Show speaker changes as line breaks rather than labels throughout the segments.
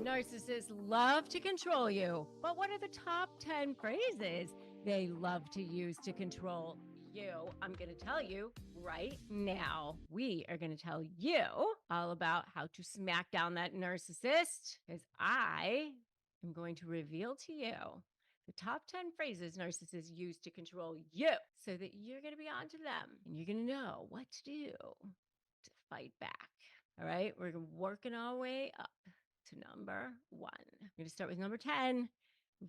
Narcissists love to control you, but what are the top 10 phrases they love to use to control you? I'm going to tell you right now. We are going to tell you all about how to smack down that narcissist, because I am going to reveal to you the top 10 phrases narcissists use to control you so that you're going to be onto them and you're going to know what to do to fight back. All right, we're working our way up to number 1. I'm going to start with number 10.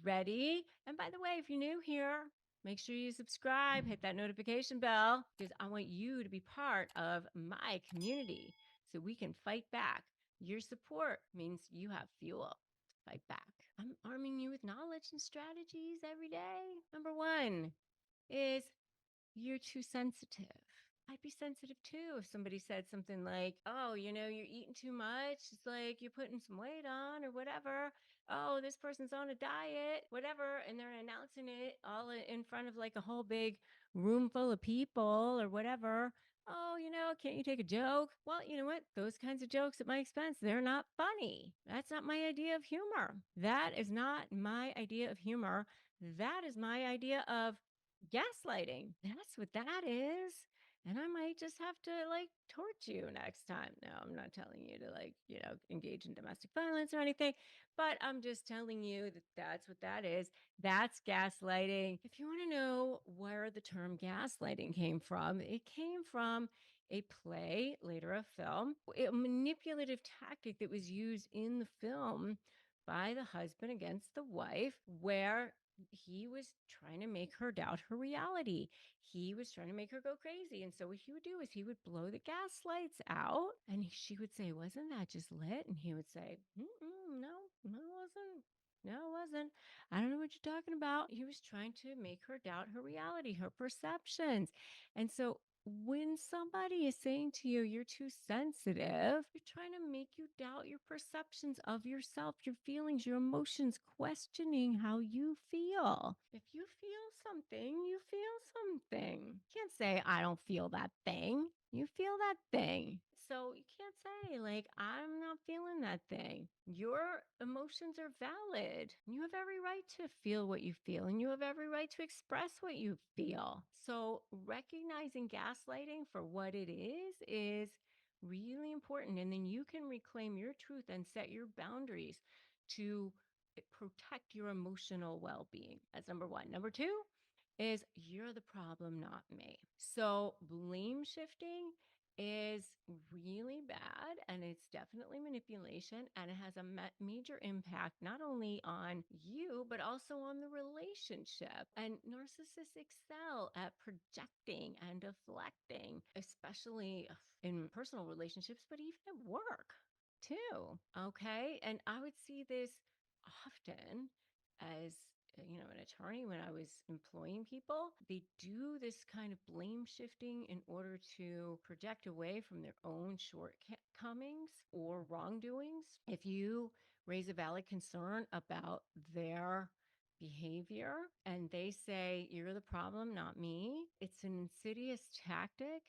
Ready? And by the way, if you're new here, make sure you subscribe, hit that notification bell, because I want you to be part of my community so we can fight back. Your support means you have fuel to fight back. I'm arming you with knowledge and strategies every day. Number 1 is you're too sensitive. I'd be sensitive too if somebody said something like, oh, you're eating too much. It's like you're putting some weight on or whatever. Oh, this person's on a diet, whatever. And they're announcing it all in front of like a whole big room full of people or whatever. Oh, can't you take a joke? Well, you know what? Those kinds of jokes at my expense, they're not funny. That's not my idea of humor. That is not my idea of humor. That is my idea of gaslighting. That's what that is. And I might just have to torch you next time. No, I'm not telling you to engage in domestic violence or anything, but I'm just telling you that that's what that is. That's gaslighting. If you want to know where the term gaslighting came from, it came from a play, later a film, a manipulative tactic that was used in the film by the husband against the wife, where he was trying to make her doubt her reality. He was trying to make her go crazy. And so what he would do is he would blow the gas lights out and she would say, wasn't that just lit? And he would say, no, it wasn't. No, it wasn't. I don't know what you're talking about. He was trying to make her doubt her reality, her perceptions. And so when somebody is saying to you, you're too sensitive, they're trying to make you doubt your perceptions of yourself, your feelings, your emotions, questioning how you feel. If you feel something, you feel something. You can't say, I don't feel that thing. You feel that thing. So you can't say, I'm not feeling that thing. Your emotions are valid. You have every right to feel what you feel, and you have every right to express what you feel. So recognizing gaslighting for what it is really important. And then you can reclaim your truth and set your boundaries to protect your emotional well-being. That's number 1. Number 2 is you're the problem, not me. So blame shifting is really bad, and it's definitely manipulation, and it has a major impact not only on you but also on the relationship. And narcissists excel at projecting and deflecting, especially in personal relationships, but even at work too. Okay, and I would see this often as an attorney when I was employing people. They do this kind of blame shifting in order to project away from their own shortcomings or wrongdoings. If you raise a valid concern about their behavior and they say, you're the problem, not me, it's an insidious tactic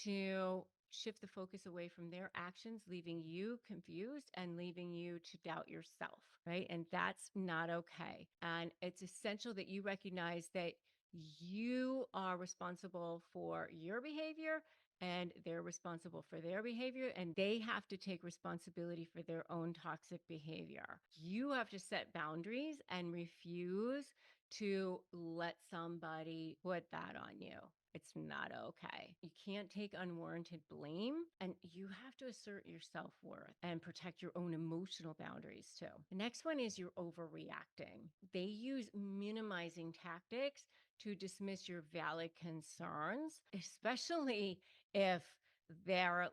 to shift the focus away from their actions, leaving you confused and leaving you to doubt yourself, right? And that's not okay. And it's essential that you recognize that you are responsible for your behavior and they're responsible for their behavior, and they have to take responsibility for their own toxic behavior. You have to set boundaries and refuse to let somebody put that on you. It's not okay. You can't take unwarranted blame, and you have to assert your self-worth and protect your own emotional boundaries too. The next one is you're overreacting. They use minimizing tactics to dismiss your valid concerns, especially if they're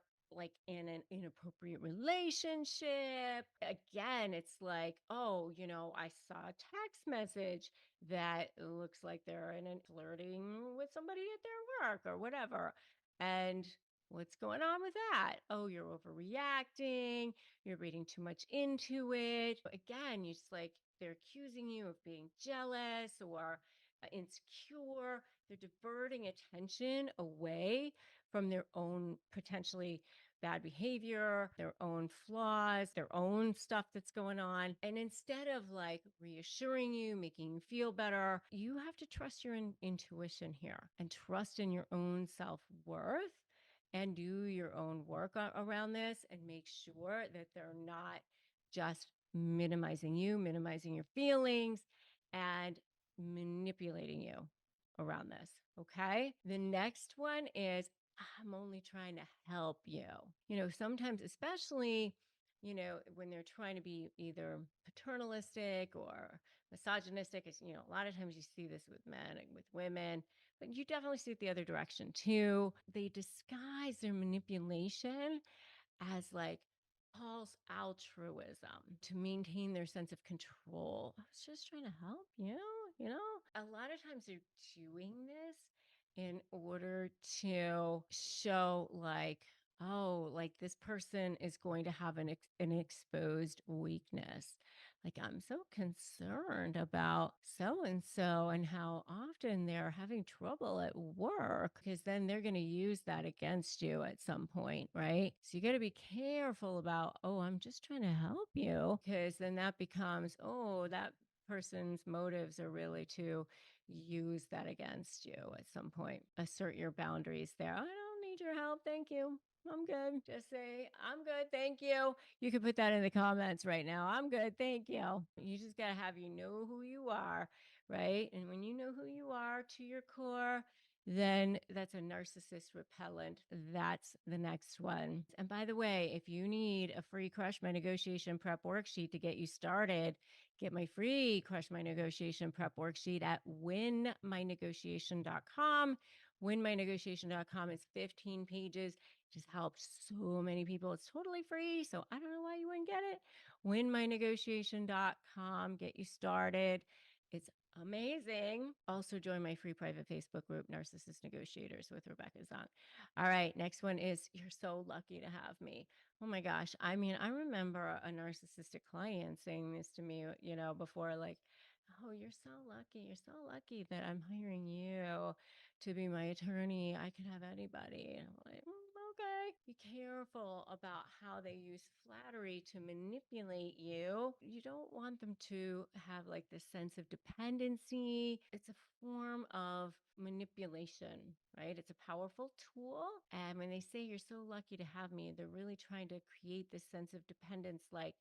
in an inappropriate relationship. Again, it's like, oh, I saw a text message that looks like they're flirting with somebody at their work or whatever. And what's going on with that? Oh, you're overreacting. You're reading too much into it. Again, you just they're accusing you of being jealous or insecure. They're diverting attention away from their own potentially bad behavior, their own flaws, their own stuff that's going on. And instead of like reassuring you, making you feel better, you have to trust your intuition here and trust in your own self worth and do your own work around this and make sure that they're not just minimizing you, minimizing your feelings, and manipulating you around this. Okay. The next one is I'm only trying to help you. Sometimes, especially, when they're trying to be either paternalistic or misogynistic, a lot of times you see this with men and with women, but you definitely see it the other direction too. They disguise their manipulation as like false altruism to maintain their sense of control. I was just trying to help you, you know? A lot of times they're doing this in order to show like, oh, like this person is going to have an exposed weakness. Like, I'm so concerned about so and so and how often they're having trouble at work, because then they're going to use that against you at some point, right? So you got to be careful about, oh, I'm just trying to help you, because then that becomes, oh, that person's motives are really to use that against you at some point. Assert your boundaries there. I don't need your help. Thank you. I'm good. Just say, I'm good. Thank you. You can put that in the comments right now. I'm good. Thank you. You just got to have you know who you are, right? And when you know who you are to your core, then that's a narcissist repellent. That's the next one. And by the way, if you need a free Crush My Negotiation Prep worksheet to get you started, get my free Crush My Negotiation Prep worksheet at winmynegotiation.com. Winmynegotiation.com is 15 pages. Just helped so many people. It's totally free. So I don't know why you wouldn't get it. Winmynegotiation.com. Get you started. It's amazing. Also join my free private Facebook group, Narcissist Negotiators with Rebecca Zung. All right. Next one is you're so lucky to have me. Oh my gosh. I mean, I remember a narcissistic client saying this to me, before, like, oh, you're so lucky. You're so lucky that I'm hiring you to be my attorney. I could have anybody. And I'm like, okay. Be careful about how they use flattery to manipulate you. You don't want them to have like this sense of dependency. It's a form of manipulation, right? It's a powerful tool. And when they say you're so lucky to have me, they're really trying to create this sense of dependence, like,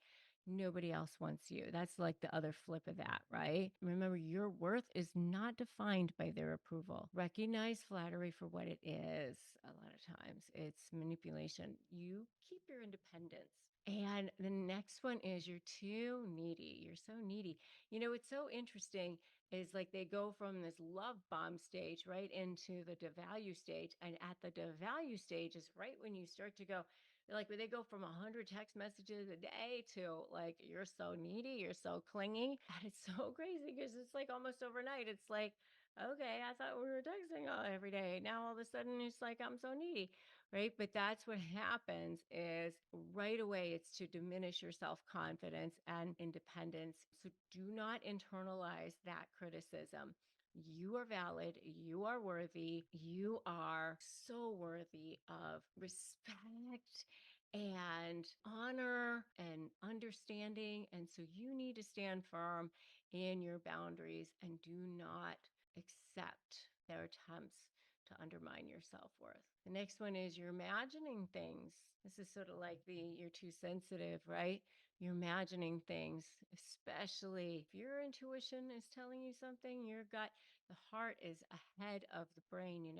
nobody else wants you. That's like the other flip of that, right? Remember, your worth is not defined by their approval. Recognize flattery for what it is. A lot of times it's manipulation. You keep your independence. And the next one is you're too needy. You're so needy. What's so interesting is like they go from this love bomb stage right into the devalue stage. And at the devalue stage is right when you start to go, like when they go from 100 text messages a day to like, you're so needy, you're so clingy. And it's so crazy because it's like almost overnight. It's like, okay, I thought we were texting every day. Now all of a sudden it's like, I'm so needy, right? But that's what happens is right away it's to diminish your self-confidence and independence. So do not internalize that criticism. You are valid. You are worthy. You are so worthy of respect and honor and understanding. And so you need to stand firm in your boundaries and do not accept their attempts to undermine your self-worth. The next one is you're imagining things. This is sort of like you're too sensitive, right? You're imagining things, especially if your intuition is telling you something, your gut, the heart is ahead of the brain.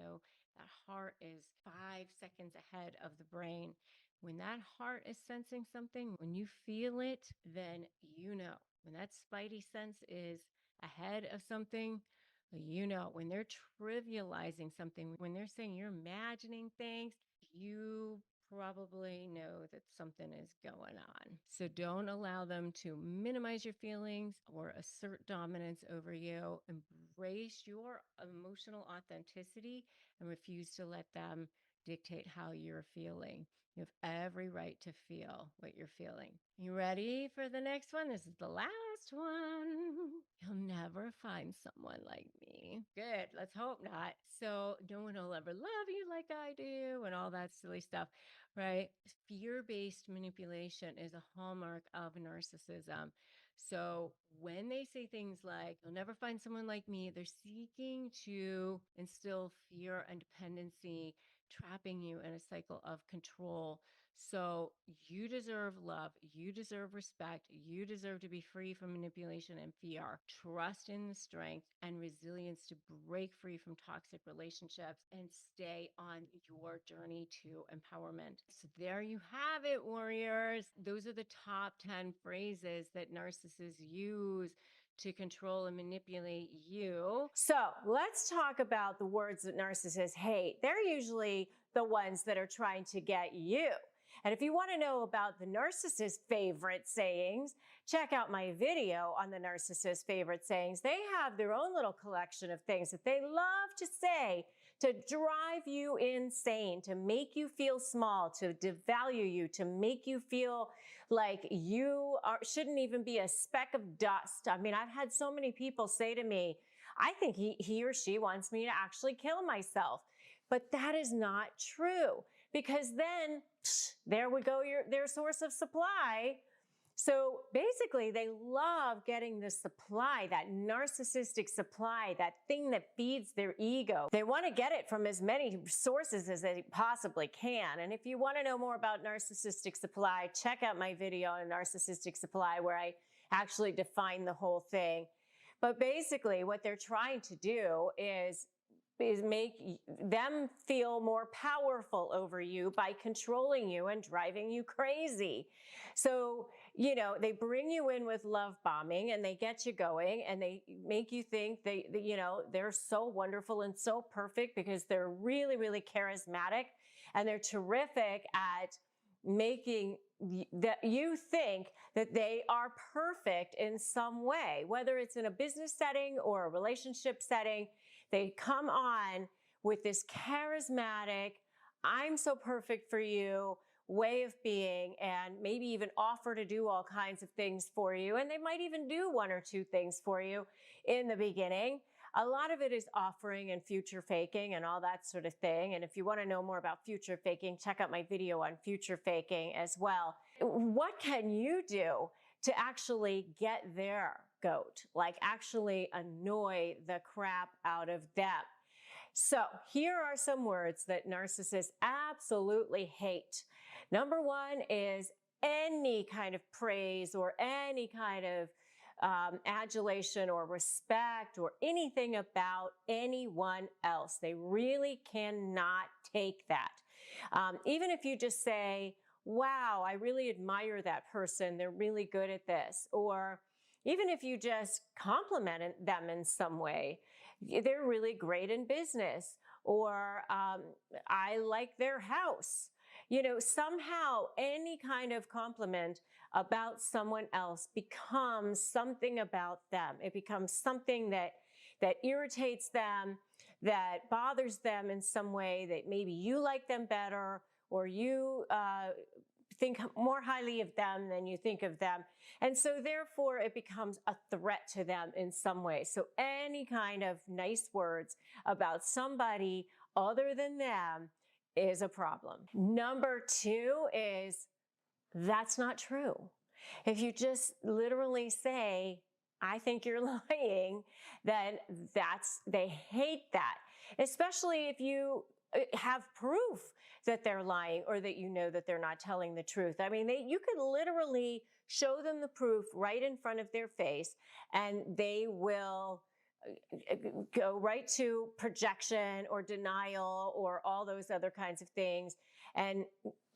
That heart is 5 seconds ahead of the brain. When that heart is sensing something, when you feel it, then you know. When that spidey sense is ahead of something, when they're trivializing something, when they're saying you're imagining things, you probably know that something is going on. So don't allow them to minimize your feelings or assert dominance over you. Embrace your emotional authenticity and refuse to let them dictate how you're feeling. You have every right to feel what you're feeling. You ready for the next one? This is the last one. You'll never find someone like me. Good. Let's hope not. So no one will ever love you like I do and all that silly stuff, right? Fear-based manipulation is a hallmark of narcissism. So when they say things like, you'll never find someone like me, they're seeking to instill fear and dependency, trapping you in a cycle of control. So you deserve love. You deserve respect. You deserve to be free from manipulation and fear. Trust in the strength and resilience to break free from toxic relationships and stay on your journey to empowerment. So there you have it, warriors. Those are the top 10 phrases that narcissists use to control and manipulate you.
So let's talk about the words that narcissists hate. They're usually the ones that are trying to get you. And if you want to know about the narcissist's favorite sayings, check out my video on the narcissist's favorite sayings. They have their own little collection of things that they love to say to drive you insane, to make you feel small, to devalue you, to make you feel like you shouldn't even be a speck of dust. I mean, I've had so many people say to me, I think he or she wants me to actually kill myself. But that is not true, because then there would go their source of supply. So basically, they love getting the supply, that narcissistic supply, that thing that feeds their ego. They want to get it from as many sources as they possibly can. And if you want to know more about narcissistic supply, check out my video on narcissistic supply, where I actually define the whole thing. But basically, what they're trying to do is make them feel more powerful over you by controlling you and driving you crazy. So, you know, they bring you in with love bombing and they get you going and they make you think they're so wonderful and so perfect because they're really, really charismatic and they're terrific at making that you think that they are perfect in some way, whether it's in a business setting or a relationship setting. They come on with this charismatic, I'm so perfect for you way of being, and maybe even offer to do all kinds of things for you. And they might even do one or two things for you in the beginning. A lot of it is offering and future faking and all that sort of thing. And if you want to know more about future faking, check out my video on future faking as well. What can you do to actually get their goat, like actually annoy the crap out of them? So here are some words that narcissists absolutely hate. Number one is any kind of praise or any kind of adulation or respect or anything about anyone else. They really cannot take that. Even if you just say, wow, I really admire that person, they're really good at this. Or even if you just compliment them in some way, they're really great in business. Or I like their house. You know, somehow any kind of compliment about someone else becomes something about them. It becomes something that irritates them, that bothers them in some way, that maybe you like them better or you think more highly of them than you think of them. And so therefore it becomes a threat to them in some way. So any kind of nice words about somebody other than them is a problem. Number two is, that's not true. If you just literally say, I think you're lying, then they hate that. Especially if you have proof that they're lying or that you know that they're not telling the truth. I mean, you could literally show them the proof right in front of their face and they will go right to projection or denial or all those other kinds of things. And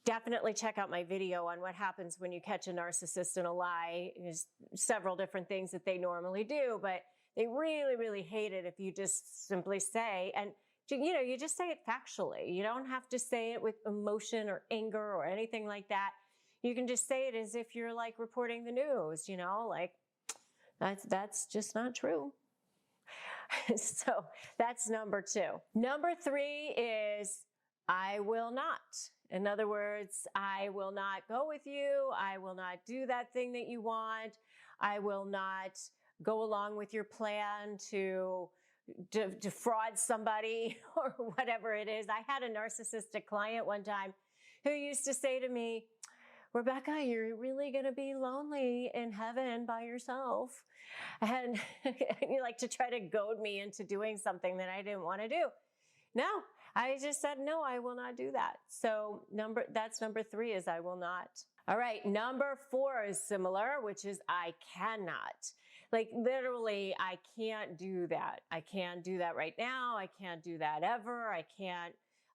definitely check out my video on what happens when you catch a narcissist in a lie. There's several different things that they normally do, but they really, really hate it if you just simply say, and you just say it factually. You don't have to say it with emotion or anger or anything like that. You can just say it as if you're like reporting the news, like that's just not true. So that's number two. Number three is I will not. In other words, I will not go with you. I will not do that thing that you want. I will not go along with your plan to defraud somebody or whatever it is. I had a narcissistic client one time who used to say to me, Rebecca, you're really going to be lonely in heaven by yourself. And you like to try to goad me into doing something that I didn't want to do. No, I just said, no, I will not do that. So that's number 3 is I will not. All right, number 4 is similar, which is I cannot. Like literally, I can't do that. I can't do that right now. I can't do that ever.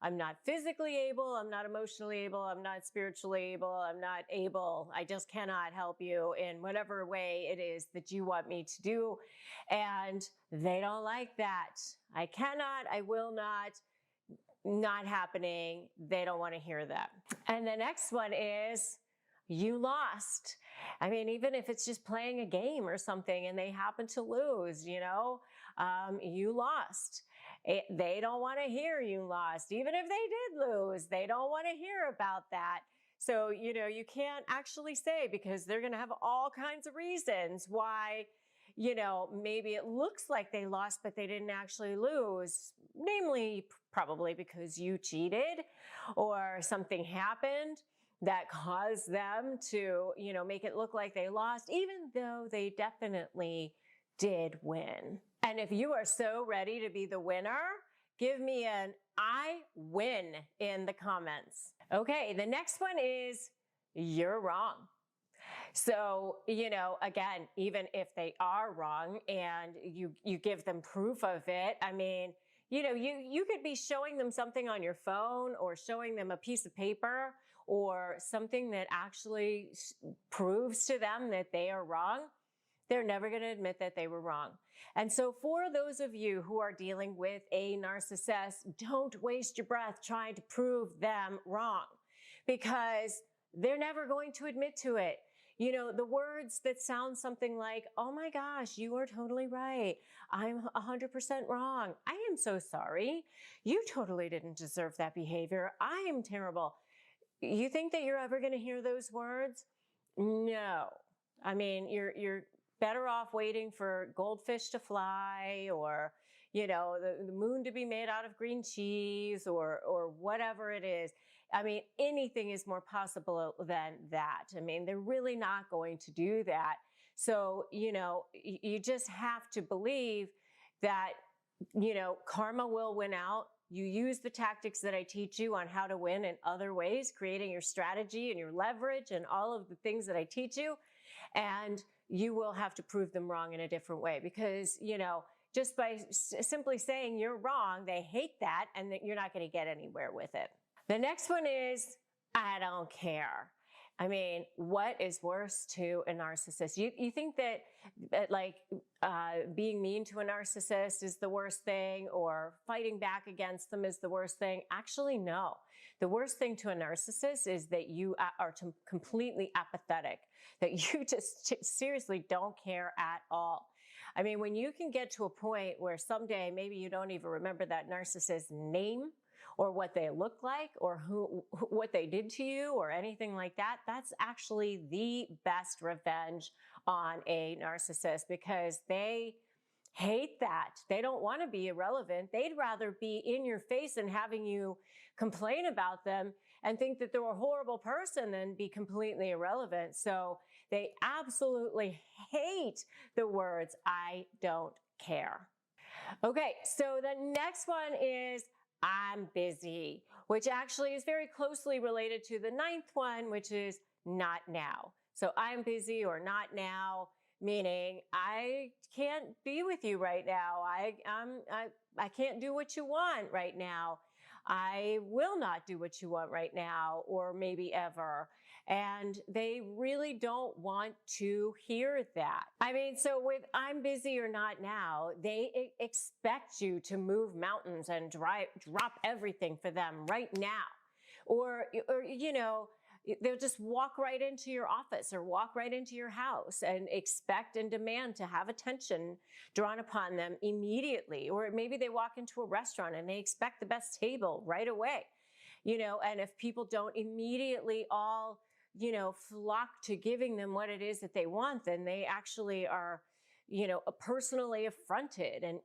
I'm not physically able. I'm not emotionally able. I'm not spiritually able. I'm not able. I just cannot help you in whatever way it is that you want me to do. And they don't like that. I cannot, I will not happening. They don't want to hear that. And the next one is you lost. I mean, even if it's just playing a game or something and they happen to lose, you lost. They don't want to hear you lost. Even if they did lose, they don't want to hear about that. So, you can't actually say, because they're going to have all kinds of reasons why, maybe it looks like they lost, but they didn't actually lose. Namely, probably because you cheated or something happened that caused them to, make it look like they lost, even though they definitely did win. And if you are so ready to be the winner, give me an I win in the comments. Okay, the next one is you're wrong. So, again, even if they are wrong and you give them proof of it, I mean, you could be showing them something on your phone or showing them a piece of paper or something that actually proves to them that they are wrong. They're never going to admit that they were wrong. And so for those of you who are dealing with a narcissist, don't waste your breath trying to prove them wrong, because they're never going to admit to it. The words that sound something like, oh my gosh, you are totally right. I'm 100% wrong. I am so sorry. You totally didn't deserve that behavior. I am terrible. You think that you're ever going to hear those words? No. I mean, you're better off waiting for goldfish to fly, or, the moon to be made out of green cheese, or whatever it is. I mean, anything is more possible than that. I mean, they're really not going to do that. So, you just have to believe that, karma will win out. You use the tactics that I teach you on how to win in other ways, creating your strategy and your leverage and all of the things that I teach you. And you will have to prove them wrong in a different way, because, just by simply saying you're wrong, they hate that, and that you're not going to get anywhere with it. The next one is, I don't care. I mean, what is worse to a narcissist? You think that being mean to a narcissist is the worst thing, or fighting back against them is the worst thing? Actually, no. The worst thing to a narcissist is that you are completely apathetic, that you just seriously don't care at all. I mean, when you can get to a point where someday maybe you don't even remember that narcissist's name, or what they look like, or what they did to you, or anything like that, that's actually the best revenge on a narcissist, because they hate that. They don't want to be irrelevant. They'd rather be in your face and having you complain about them and think that they're a horrible person than be completely irrelevant. So they absolutely hate the words, I don't care. Okay, so the next one is, I'm busy, which actually is very closely related to the 9th one, which is not now. So I'm busy or not now, meaning I can't be with you right now. I can't do what you want right now. I will not do what you want right now, or maybe ever. And they really don't want to hear that. I mean, so with I'm busy or not now, they expect you to move mountains and drop everything for them right now. Or they'll just walk right into your office or walk right into your house and expect and demand to have attention drawn upon them immediately. Or maybe they walk into a restaurant and they expect the best table right away. and if people don't immediately all, flock to giving them what it is that they want, then they actually are, personally affronted. And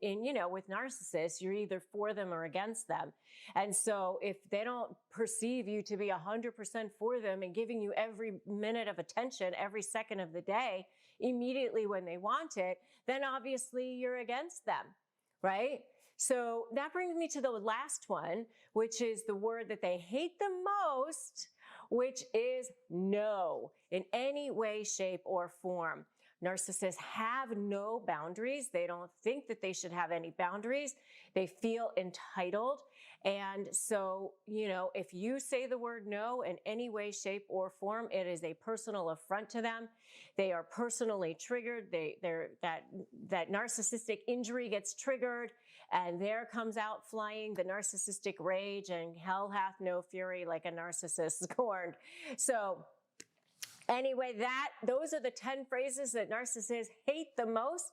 with narcissists, you're either for them or against them. And so if they don't perceive you to be 100% for them and giving you every minute of attention, every second of the day, immediately when they want it, then obviously you're against them, right? So that brings me to the last one, which is the word that they hate the most, which is no, in any way, shape, or form. Narcissists have no boundaries. They don't think that they should have any boundaries. They feel entitled. And so, if you say the word no in any way, shape, or form, it is a personal affront to them. They are personally triggered. That narcissistic injury gets triggered, and there comes out flying the narcissistic rage, and hell hath no fury like a narcissist scorned. So anyway, those are the 10 phrases that narcissists hate the most.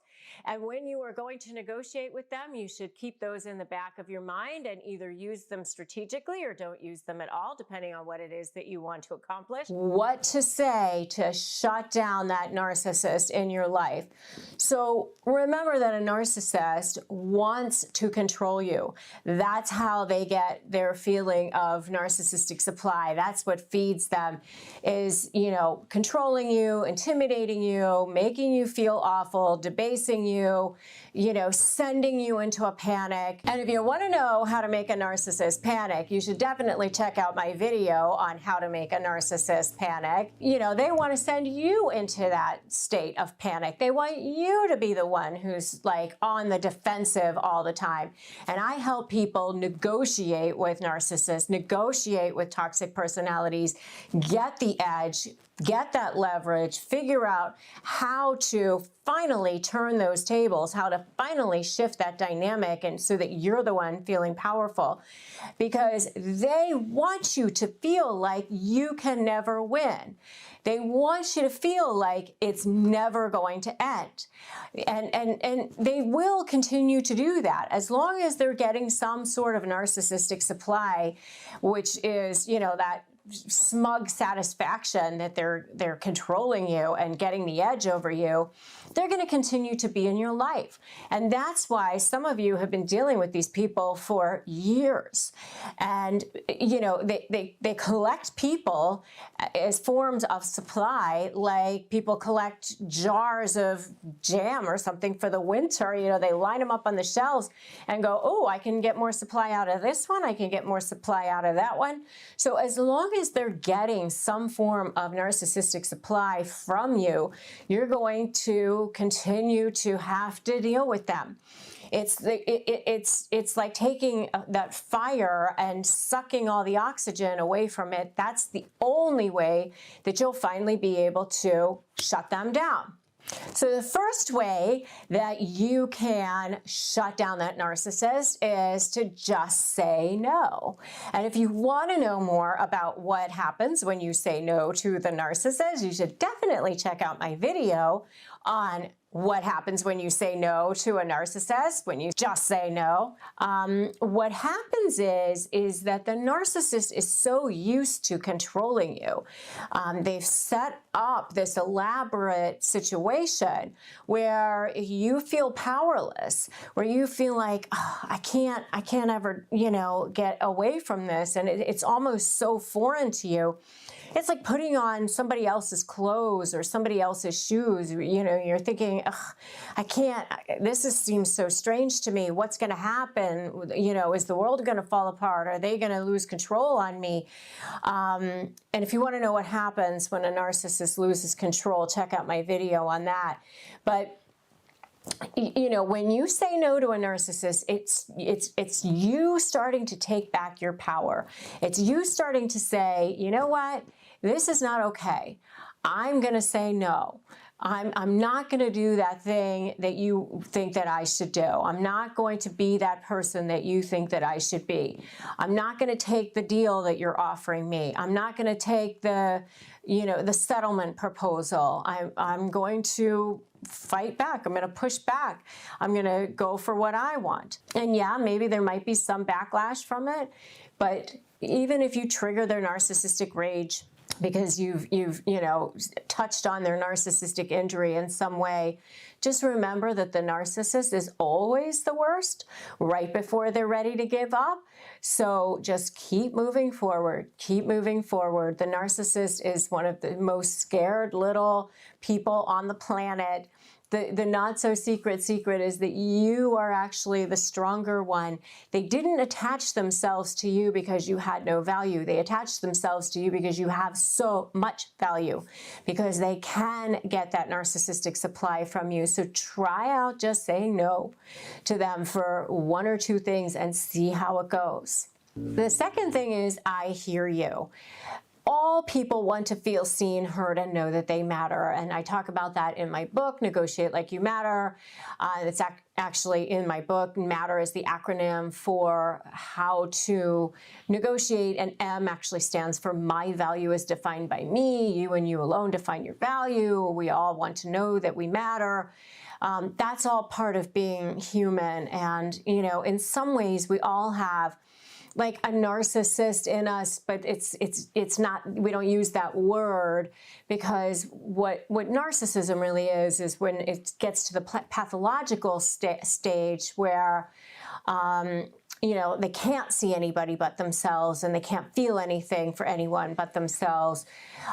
And when you are going to negotiate with them, you should keep those in the back of your mind and either use them strategically or don't use them at all, depending on what it is that you want to accomplish. What to say to shut down that narcissist in your life. So remember that a narcissist wants to control you. That's how they get their feeling of narcissistic supply. That's what feeds them, is, controlling you, intimidating you, making you feel awful, debasing you, sending you into a panic. And if you want to know how to make a narcissist panic, you should definitely check out my video on how to make a narcissist panic. They want to send you into that state of panic. They want you to be the one who's like on the defensive all the time. And I help people negotiate with narcissists, negotiate with toxic personalities, get the edge, get that leverage, figure out how to finally turn those tables, how to finally shift that dynamic, and so that you're the one feeling powerful, because they want you to feel like you can never win. They want you to feel like it's never going to end. And they will continue to do that as long as they're getting some sort of narcissistic supply, which is, that smug satisfaction that they're controlling you and getting the edge over you. They're going to continue to be in your life. And that's why some of you have been dealing with these people for years. And, they collect people as forms of supply, like people collect jars of jam or something for the winter. They line them up on the shelves and go, oh, I can get more supply out of this one. I can get more supply out of that one. So as long as they're getting some form of narcissistic supply from you, you're going to continue to have to deal with them. It's like taking that fire and sucking all the oxygen away from it. That's the only way that you'll finally be able to shut them down. So the first way that you can shut down that narcissist is to just say no. And if you want to know more about what happens when you say no to the narcissist, you should definitely check out my video on what happens when you say no to a narcissist, when you just say no. What happens is that the narcissist is so used to controlling you. They've set up this elaborate situation where you feel powerless, where you feel like, oh, I can't ever, get away from this. And it's almost so foreign to you. It's like putting on somebody else's clothes or somebody else's shoes. You're thinking, I can't, seems so strange to me. What's going to happen? Is the world going to fall apart? Are they going to lose control on me? And if you want to know what happens when a narcissist loses control, check out my video on that. But when you say no to a narcissist, it's you starting to take back your power. It's you starting to say, you know what? This is not okay. I'm going to say no. I'm not going to do that thing that you think that I should do. I'm not going to be that person that you think that I should be. I'm not going to take the deal that you're offering me. I'm not going to take the settlement proposal. I'm going to fight back. I'm going to push back. I'm going to go for what I want. And yeah, maybe there might be some backlash from it, but even if you trigger their narcissistic rage because you've touched on their narcissistic injury in some way, just remember that the narcissist is always the worst right before they're ready to give up. So just keep moving forward. Keep moving forward. The narcissist is one of the most scared little people on the planet. The not so secret is that you are actually the stronger one. They didn't attach themselves to you because you had no value. They attached themselves to you because you have so much value, because they can get that narcissistic supply from you. So try out just saying no to them for one or two things and see how it goes. The second thing is, I hear you. All people want to feel seen, heard, and know that they matter. And I talk about that in my book, Negotiate Like You Matter. It's actually in my book. Matter is the acronym for how to negotiate, and M actually stands for my value is defined by me. You and you alone define your value. We all want to know that we matter. That's all part of being human. And, in some ways we all have like a narcissist in us, but it's not, we don't use that word, because what narcissism really is when it gets to the pathological stage where, they can't see anybody but themselves, and they can't feel anything for anyone but themselves.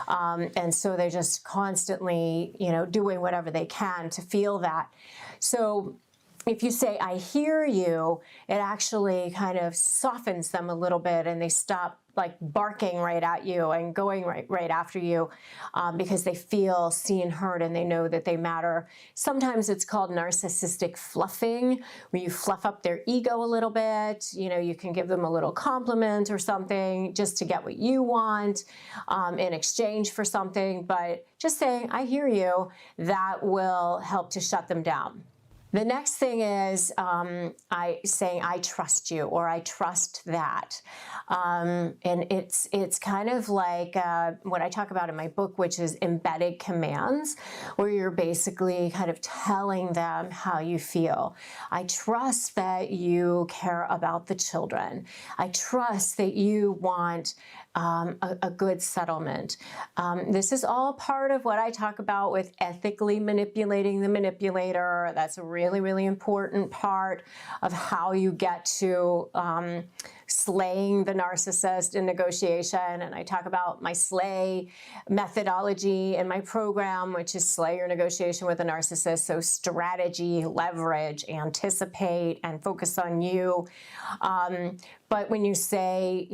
And so they're just constantly, doing whatever they can to feel that. So if you say, I hear you, it actually kind of softens them a little bit, and they stop like barking right at you and going right after you, because they feel seen, heard, and they know that they matter. Sometimes it's called narcissistic fluffing, where you fluff up their ego a little bit. You can give them a little compliment or something just to get what you want in exchange for something. But just saying, I hear you, that will help to shut them down. The next thing is saying, I trust you, or I trust that. And it's kind of like what I talk about in my book, which is embedded commands, where you're basically kind of telling them how you feel. I trust that you care about the children. I trust that you want a good settlement. This is all part of what I talk about with ethically manipulating the manipulator. That's a really, really important part of how you get to slaying the narcissist in negotiation. And I talk about my slay methodology in my program, which is slay your negotiation with a narcissist. So strategy, leverage, anticipate, and focus on you. But when you say,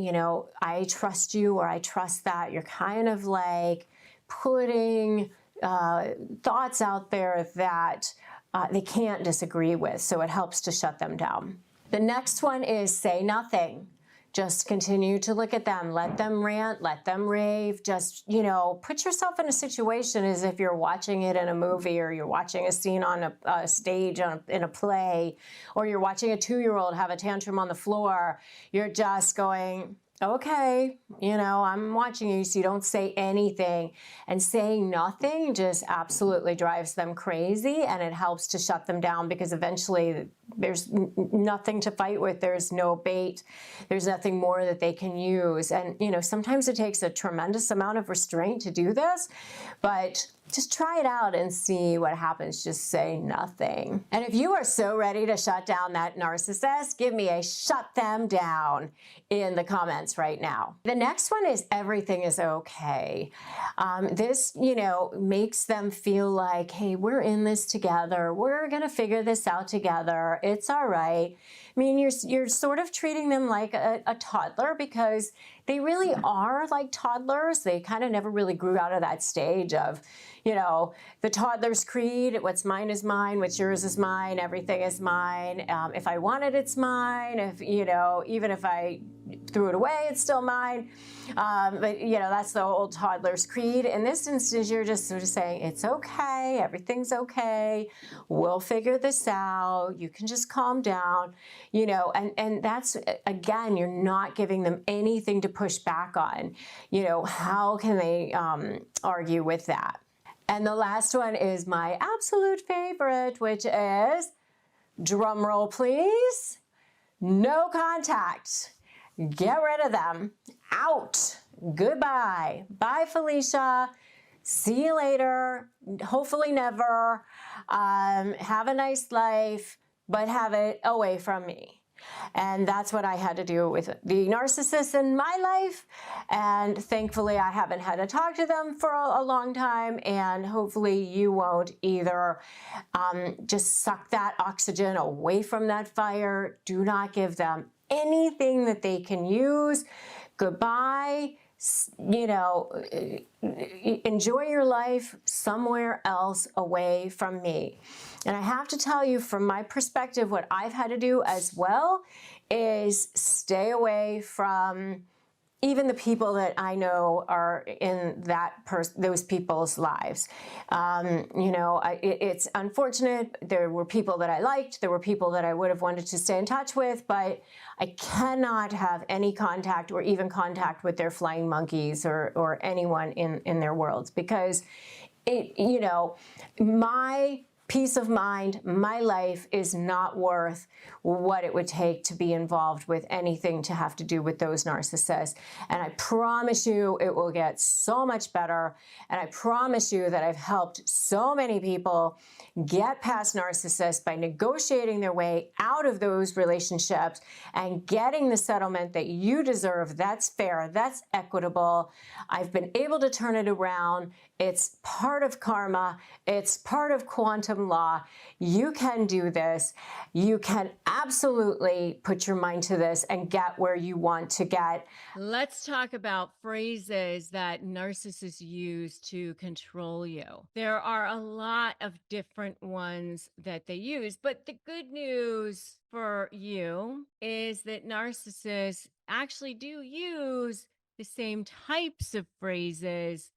I trust you, or I trust that, you're kind of like putting thoughts out there that they can't disagree with. So it helps to shut them down. The next one is say nothing. Just continue to look at them. Let them rant, let them rave. Just, put yourself in a situation as if you're watching it in a movie, or you're watching a scene on a stage in a play, or you're watching a 2-year-old have a tantrum on the floor. You're just going, okay, I'm watching you, so you don't say anything. And saying nothing just absolutely drives them crazy, and it helps to shut them down, because eventually there's nothing to fight with. There's no bait. There's nothing more that they can use. And, sometimes it takes a tremendous amount of restraint to do this, but just try it out and see what happens. Just say nothing. And if you are so ready to shut down that narcissist, give me a shut them down in the comments right now. The next one is everything is okay. This, makes them feel like, hey, we're in this together. We're going to figure this out together. It's all right. I mean, you're sort of treating them like a toddler, because they really are like toddlers. They kind of never really grew out of that stage of, the toddler's creed. What's mine is mine. What's yours is mine. Everything is mine. If I want it, it's mine. If, even if I threw it away, it's still mine. But, that's the old toddler's creed. In this instance, you're just sort of saying, it's okay. Everything's okay. We'll figure this out. You can just calm down, and that's, again, you're not giving them anything to push back on. How can they argue with that? And the last one is my absolute favorite, which is, drum roll please, no contact. Get rid of them. Out. Goodbye. Bye, Felicia. See you later. Hopefully never. Have a nice life, but have it away from me. And that's what I had to do with the narcissists in my life. And thankfully, I haven't had to talk to them for a long time. And hopefully you won't either. Just suck that oxygen away from that fire. Do not give them anything that they can use. Goodbye. You know, enjoy your life somewhere else away from me. And I have to tell you, from my perspective, what I've had to do as well is stay away from even the people that I know are in those people's lives. You know, it's unfortunate. There were people that I liked. There were people that I would have wanted to stay in touch with, but I cannot have any contact or even contact with their flying monkeys or anyone in their worlds, because you know, my peace of mind, my life is not worth what it would take to be involved with anything to have to do with those narcissists. And I promise you it will get so much better. And I promise you that I've helped so many people get past narcissists by negotiating their way out of those relationships and getting the settlement that you deserve. That's fair. That's equitable. I've been able to turn it around. It's part of karma. It's part of quantum law. You can do this. You can absolutely put your mind to this and get where you want to get.
Let's talk about phrases that narcissists use to control you. There are a lot of different ones that they use, but the good news for you is that narcissists actually do use the same types of phrases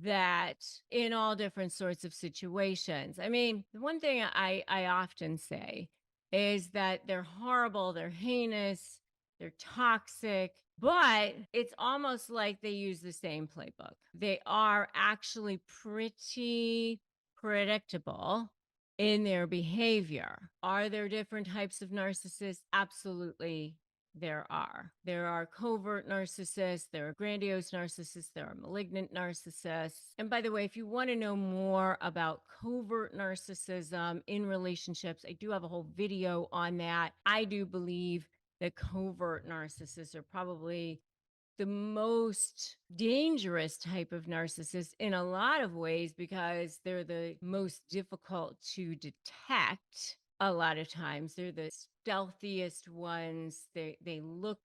that in all different sorts of situations. I mean, the one thing I often say is that they're horrible, they're heinous, they're toxic, but it's almost like they use the same playbook. They are actually pretty predictable in their behavior. Are there different types of narcissists? Absolutely. There are. There are covert narcissists, there are grandiose narcissists, there are malignant narcissists. And by the way, if you want to know more about covert narcissism in relationships, I do have a whole video on that. I do believe that covert narcissists are probably the most dangerous type of narcissist in a lot of ways, because they're the most difficult to detect. A lot of times they're the stealthiest ones. They look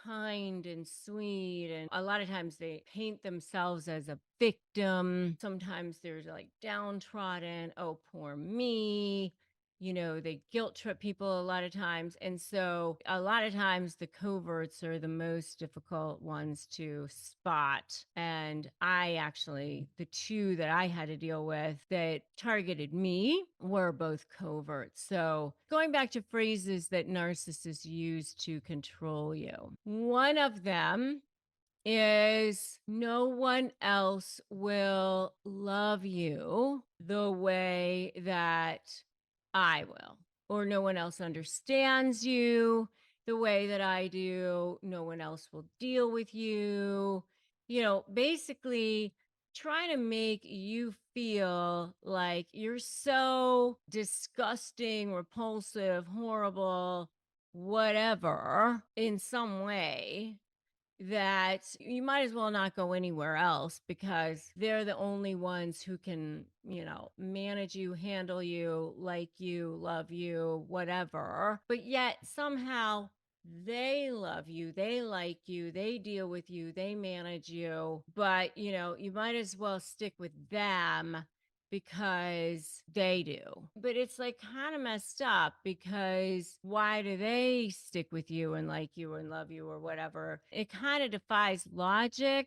kind and sweet, and a lot of times they paint themselves as a victim. Sometimes they're like downtrodden. Oh, poor me. You know, they guilt trip people a lot of times. And so a lot of times the coverts are the most difficult ones to spot. And the two that I had to deal with that targeted me were both coverts. So going back to phrases that narcissists use to control you, one of them is no one else will love you the way that I will, or no one else understands you the way that I do. No one else will deal with you. You know, basically trying to make you feel like you're so disgusting, repulsive, horrible, whatever, in some way, that you might as well not go anywhere else, because they're the only ones who can, you know, manage you, handle you, like you, love you, whatever. But yet somehow they love you, they like you, they deal with you, they manage you. But, you know, you might as well stick with them because they do. But it's like kind of messed up, because why do they stick with you and like you and love you or whatever? It kind of defies logic,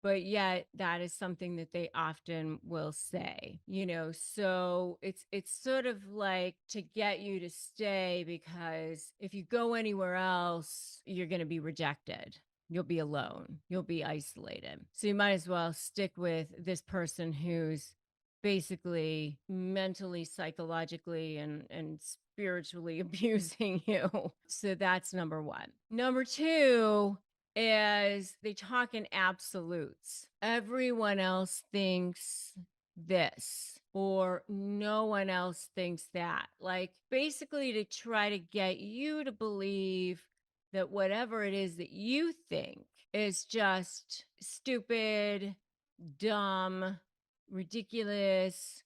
but yet that is something that they often will say, you know. So it's sort of like to get you to stay, because if you go anywhere else, you're going to be rejected. You'll be alone. You'll be isolated. So you might as well stick with this person who's basically mentally, psychologically, and spiritually abusing you. So that's number one. Number two is they talk in absolutes. Everyone else thinks this, or no one else thinks that. Like basically to try to get you to believe that whatever it is that you think is just stupid, dumb, ridiculous,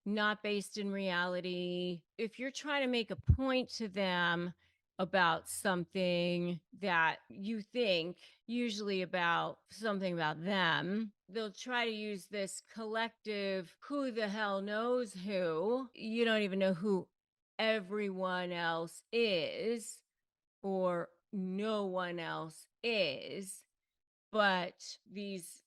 not based in reality. If you're trying to make a point to them about something that you think, usually about something about them, they'll try to use this collective who the hell knows who. You don't even know who everyone else is, or no one else is, but these,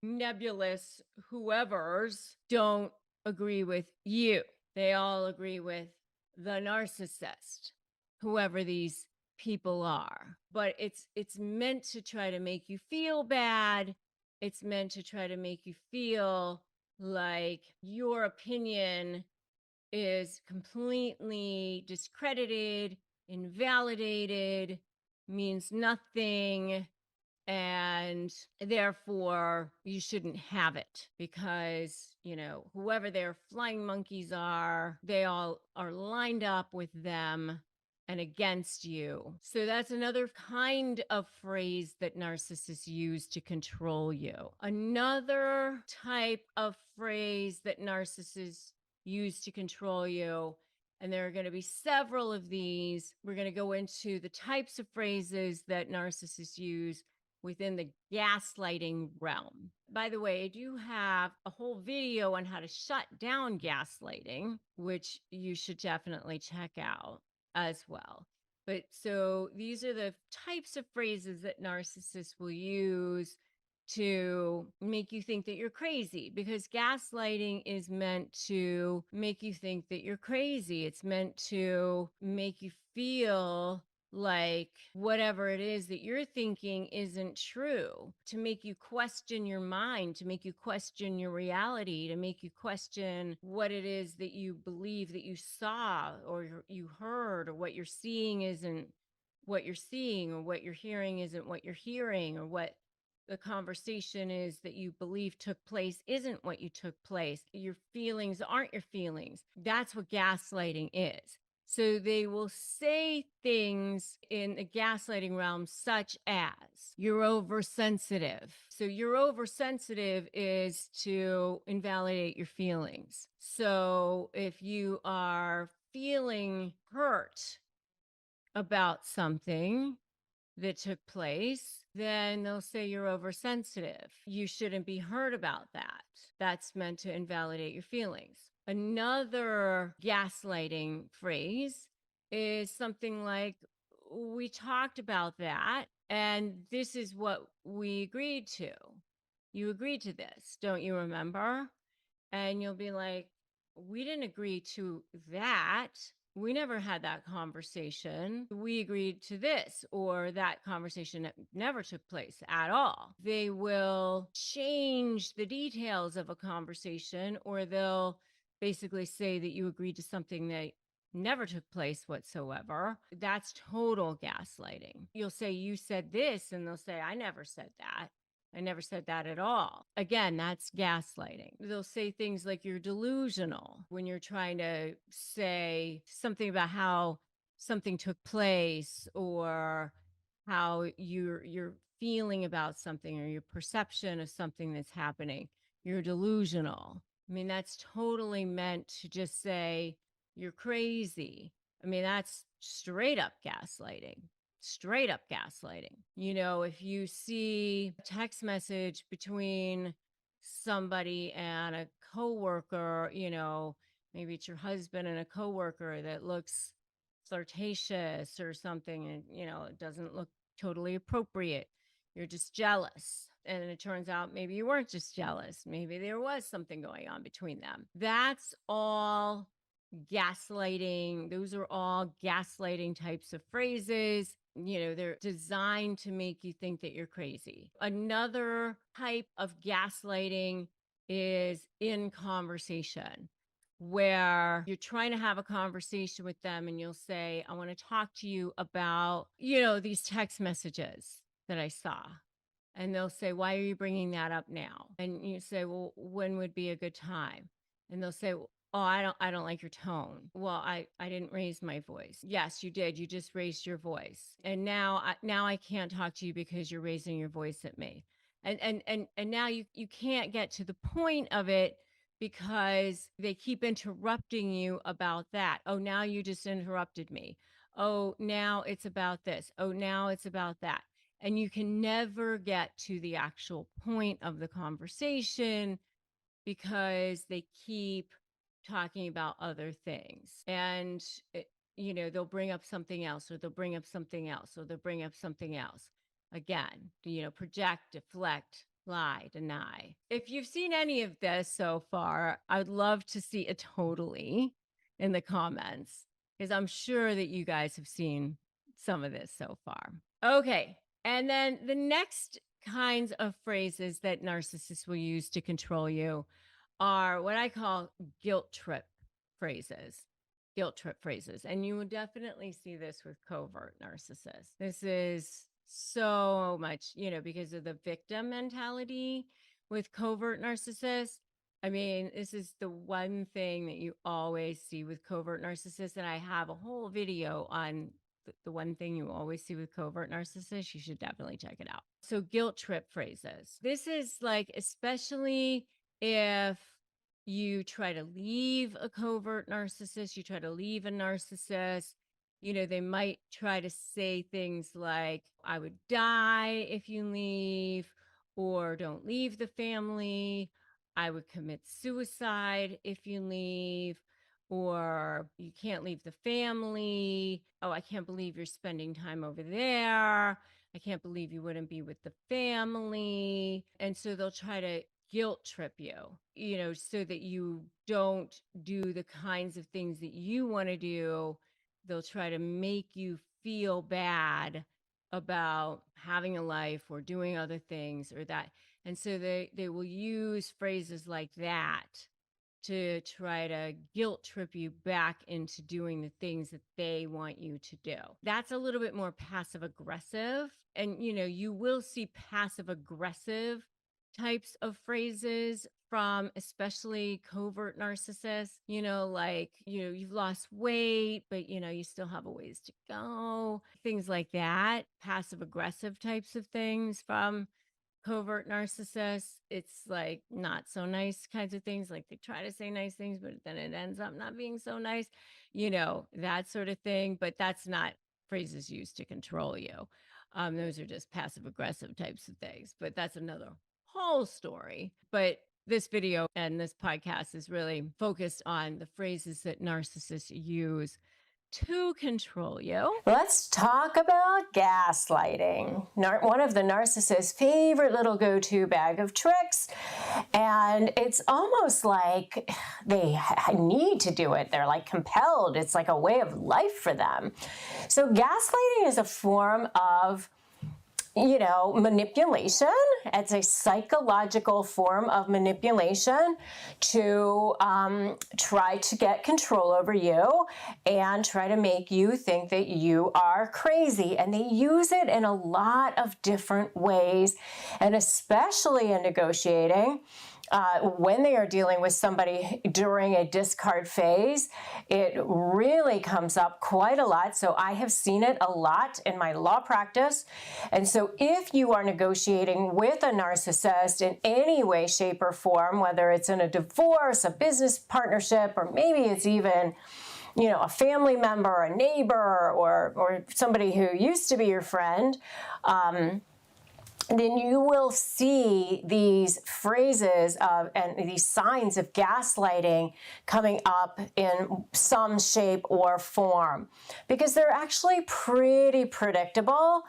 nebulous whoever's don't agree with you. They all agree with the narcissist, whoever these people are. But it's meant to try to make you feel bad. It's meant to try to make you feel like your opinion is completely discredited, invalidated, means nothing, and therefore you shouldn't have it because, whoever their flying monkeys are, they all are lined up with them and against you. So that's another kind of phrase that narcissists use to control you. Another type of phrase that narcissists use to control you, and there are going to be several of these. We're going to go into the types of phrases that narcissists use within the gaslighting realm. By the way, I do have a whole video on how to shut down gaslighting, which you should definitely check out as well. But so these are the types of phrases that narcissists will use to make you think that you're crazy, because gaslighting is meant to make you think that you're crazy. It's meant to make you feel like whatever it is that you're thinking isn't true, to make you question your mind, to make you question your reality, to make you question what it is that you believe that you saw or you heard, or what you're seeing isn't what you're seeing, or what you're hearing isn't what you're hearing, or what the conversation is that you believe took place isn't what you took place. Your feelings aren't your feelings. That's what gaslighting is. So they will say things in the gaslighting realm such as, you're oversensitive. So you're oversensitive is to invalidate your feelings. So if you are feeling hurt about something that took place, then they'll say you're oversensitive. You shouldn't be hurt about that. That's meant to invalidate your feelings. Another gaslighting phrase is something like, we talked about that, and this is what we agreed to. You agreed to this, don't you remember? And you'll be like, we didn't agree to that. We never had that conversation. We agreed to this, or that conversation never took place at all. They will change the details of a conversation, or they'll basically say that you agreed to something that never took place whatsoever. That's total gaslighting. You'll say, you said this, and they'll say, I never said that. I never said that at all. Again, that's gaslighting. They'll say things like you're delusional when you're trying to say something about how something took place, or how you're feeling about something, or your perception of something that's happening. You're delusional. I mean, that's totally meant to just say you're crazy. I mean, that's straight up gaslighting. Straight up gaslighting. If you see a text message between somebody and a coworker, maybe it's your husband and a coworker that looks flirtatious or something, and it doesn't look totally appropriate. You're just jealous. And it turns out maybe you weren't just jealous. Maybe there was something going on between them. That's all gaslighting. Those are all gaslighting types of phrases. They're designed to make you think that you're crazy. Another type of gaslighting is in conversation, where you're trying to have a conversation with them and you'll say, I want to talk to you about, these text messages that I saw. And they'll say, why are you bringing that up now? And you say, well, when would be a good time? And they'll say, oh, I don't like your tone. Well, I didn't raise my voice. Yes, you did. You just raised your voice. And now I can't talk to you because you're raising your voice at me. And now you can't get to the point of it because they keep interrupting you about that. Oh, now you just interrupted me. Oh, now it's about this. Oh, now it's about that. And you can never get to the actual point of the conversation because they keep talking about other things. And, they'll bring up something else, or they'll bring up something else, or they'll bring up something else. Again, project, deflect, lie, deny. If you've seen any of this so far, I would love to see a totally in the comments, because I'm sure that you guys have seen some of this so far. Okay. And then the next kinds of phrases that narcissists will use to control you are what I call guilt trip phrases. Guilt trip phrases. And you will definitely see this with covert narcissists. This is so much, because of the victim mentality with covert narcissists. I mean, this is the one thing that you always see with covert narcissists. And I have a whole video on the one thing you always see with covert narcissists. You should definitely check it out. So guilt trip phrases. This is like, especially if you try to leave a covert narcissist, you try to leave a narcissist, they might try to say things like, I would die if you leave, or don't leave the family. I would commit suicide if you leave, or you can't leave the family. Oh, I can't believe you're spending time over there. I can't believe you wouldn't be with the family. And so they'll try to guilt trip you, so that you don't do the kinds of things that you want to do. They'll try to make you feel bad about having a life or doing other things or that. And so they will use phrases like that to try to guilt trip you back into doing the things that they want you to do. That's a little bit more passive aggressive. And, you will see passive aggressive types of phrases from especially covert narcissists, like, you've lost weight, but, you still have a ways to go. Things like that, passive aggressive types of things from covert narcissists. It's like not so nice kinds of things. Like they try to say nice things, but then it ends up not being so nice, that sort of thing. But that's not phrases used to control you. Those are just passive aggressive types of things, but that's another whole story. But this video and this podcast is really focused on the phrases that narcissists use to control you.
Let's talk about gaslighting. One of the narcissist's favorite little go-to bag of tricks. And it's almost like they need to do it. They're like compelled. It's like a way of life for them. So gaslighting is a form of manipulation. It's a psychological form of manipulation to try to get control over you and try to make you think that you are crazy. And they use it in a lot of different ways, and especially in negotiating. When they are dealing with somebody during a discard phase, it really comes up quite a lot. So I have seen it a lot in my law practice. And so if you are negotiating with a narcissist in any way, shape, or form, whether it's in a divorce, a business partnership, or maybe it's even a family member, a neighbor, or somebody who used to be your friend, then you will see these phrases and these signs of gaslighting coming up in some shape or form, because they're actually pretty predictable.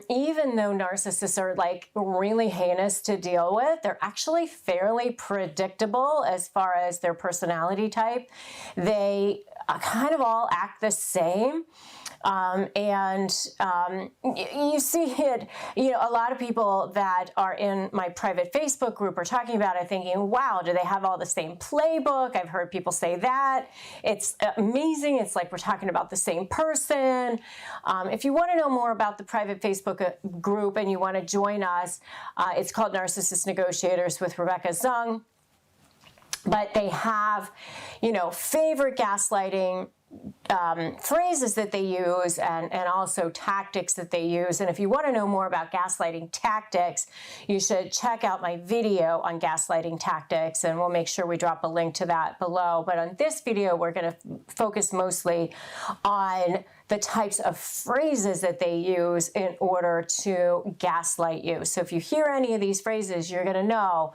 Even though narcissists are like really heinous to deal with, they're actually fairly predictable as far as their personality type. They kind of all act the same. You see it, a lot of people that are in my private Facebook group are talking about it thinking, wow, do they have all the same playbook? I've heard people say that. It's amazing. It's like we're talking about the same person. If you want to know more about the private Facebook group and you want to join us, it's called Narcissist Negotiators with Rebecca Zung. But they have, favorite gaslighting phrases that they use and also tactics that they use. And if you want to know more about gaslighting tactics, you should check out my video on gaslighting tactics, and we'll make sure we drop a link to that below. But on this video, we're going to focus mostly on the types of phrases that they use in order to gaslight you. So if you hear any of these phrases, you're going to know,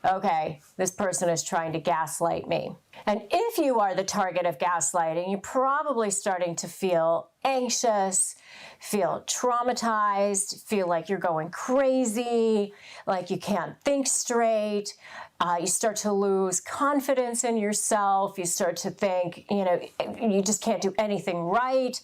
okay, this person is trying to gaslight me. And if you are the target of gaslighting, you're probably starting to feel anxious, feel traumatized, feel like you're going crazy, like you can't think straight. You start to lose confidence in yourself. You start to think, you just can't do anything right.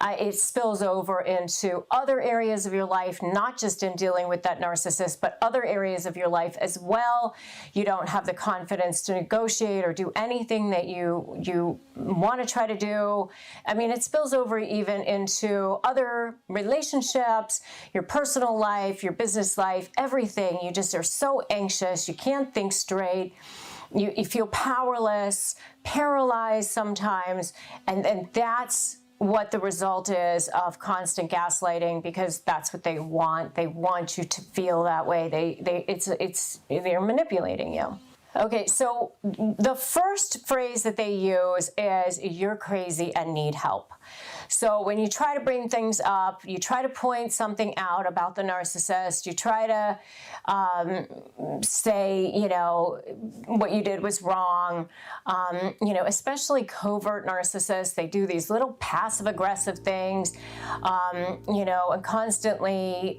It spills over into other areas of your life, not just in dealing with that narcissist, but other areas of your life as well. You don't have the confidence to negotiate or do anything that you want to try to do. I mean, it spills over even into other relationships, your personal life, your business life, everything. You just are so anxious. You can't think straight. You feel powerless, paralyzed sometimes, and that's what the result is of constant gaslighting, because that's what they want. They want you to feel that way. They're manipulating you. Okay, so the first phrase that they use is, "You're crazy and need help." So when you try to bring things up, you try to point something out about the narcissist, you try to say, what you did was wrong. Especially covert narcissists, they do these little passive-aggressive things, and constantly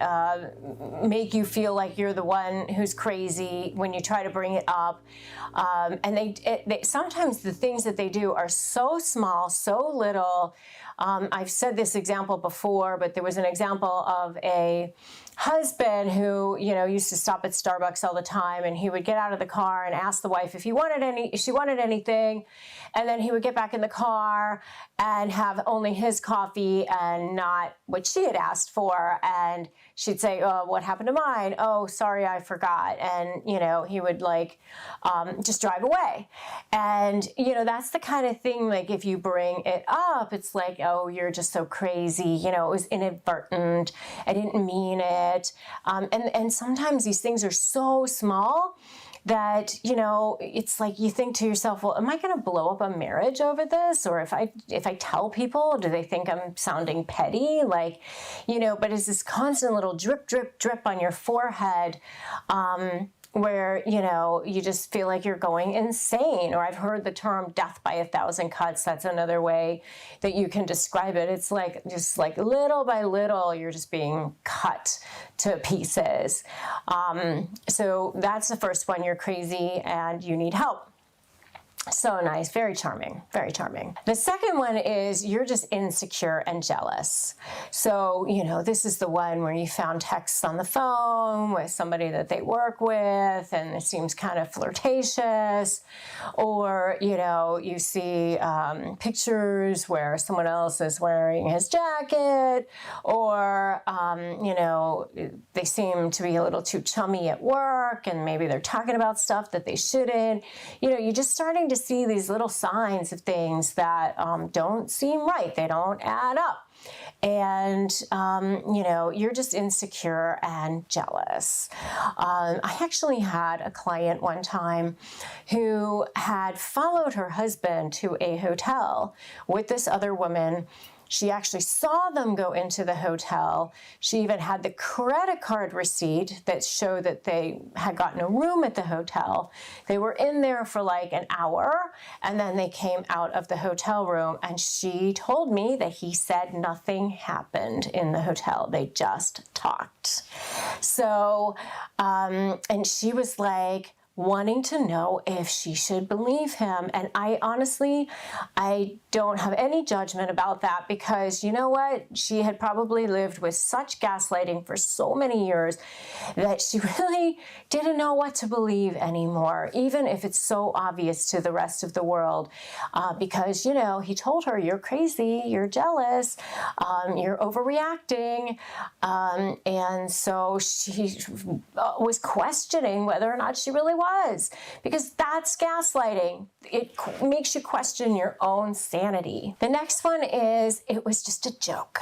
make you feel like you're the one who's crazy when you try to bring it up. And they sometimes the things that they do are so small, so little. I've said this example before, but there was an example of a husband who, used to stop at Starbucks all the time, and he would get out of the car and ask the wife if she wanted anything, and then he would get back in the car and have only his coffee and not what she had asked for, and she'd say, "Oh, what happened to mine? Oh, sorry, I forgot." And, he would just drive away. And, that's the kind of thing, like if you bring it up, it's like, "Oh, you're just so crazy. It was inadvertent. I didn't mean it." And sometimes these things are so small that, it's like you think to yourself, well, am I going to blow up a marriage over this? Or if I tell people, do they think I'm sounding petty? But it's this constant little drip, drip, drip on your forehead, where, you just feel like you're going insane. Or I've heard the term death by 1,000 cuts. That's another way that you can describe it. It's just like little by little, you're just being cut to pieces. So that's the first one. You're crazy and you need help. So nice, very charming, very charming. The second one is, "You're just insecure and jealous." So, this is the one where you found texts on the phone with somebody that they work with and it seems kind of flirtatious, or, you see pictures where someone else is wearing his jacket, or, they seem to be a little too chummy at work and maybe they're talking about stuff that they shouldn't. You're just starting to see these little signs of things that don't seem right. They don't add up. And, you're just insecure and jealous. I actually had a client one time who had followed her husband to a hotel with this other woman. She actually saw them go into the hotel. She even had the credit card receipt that showed that they had gotten a room at the hotel. They were in there for like an hour, and then they came out of the hotel room, and she told me that he said nothing happened in the hotel. They just talked. So, and she was like, wanting to know if she should believe him. And I honestly, I don't have any judgment about that, because you know what? She had probably lived with such gaslighting for so many years that she really didn't know what to believe anymore, even if it's so obvious to the rest of the world. Because, you know, he told her, you're crazy, you're jealous, you're overreacting. And so she was questioning whether or not she really was, because that's gaslighting. It makes you question your own sanity. The next one is, it was just a joke.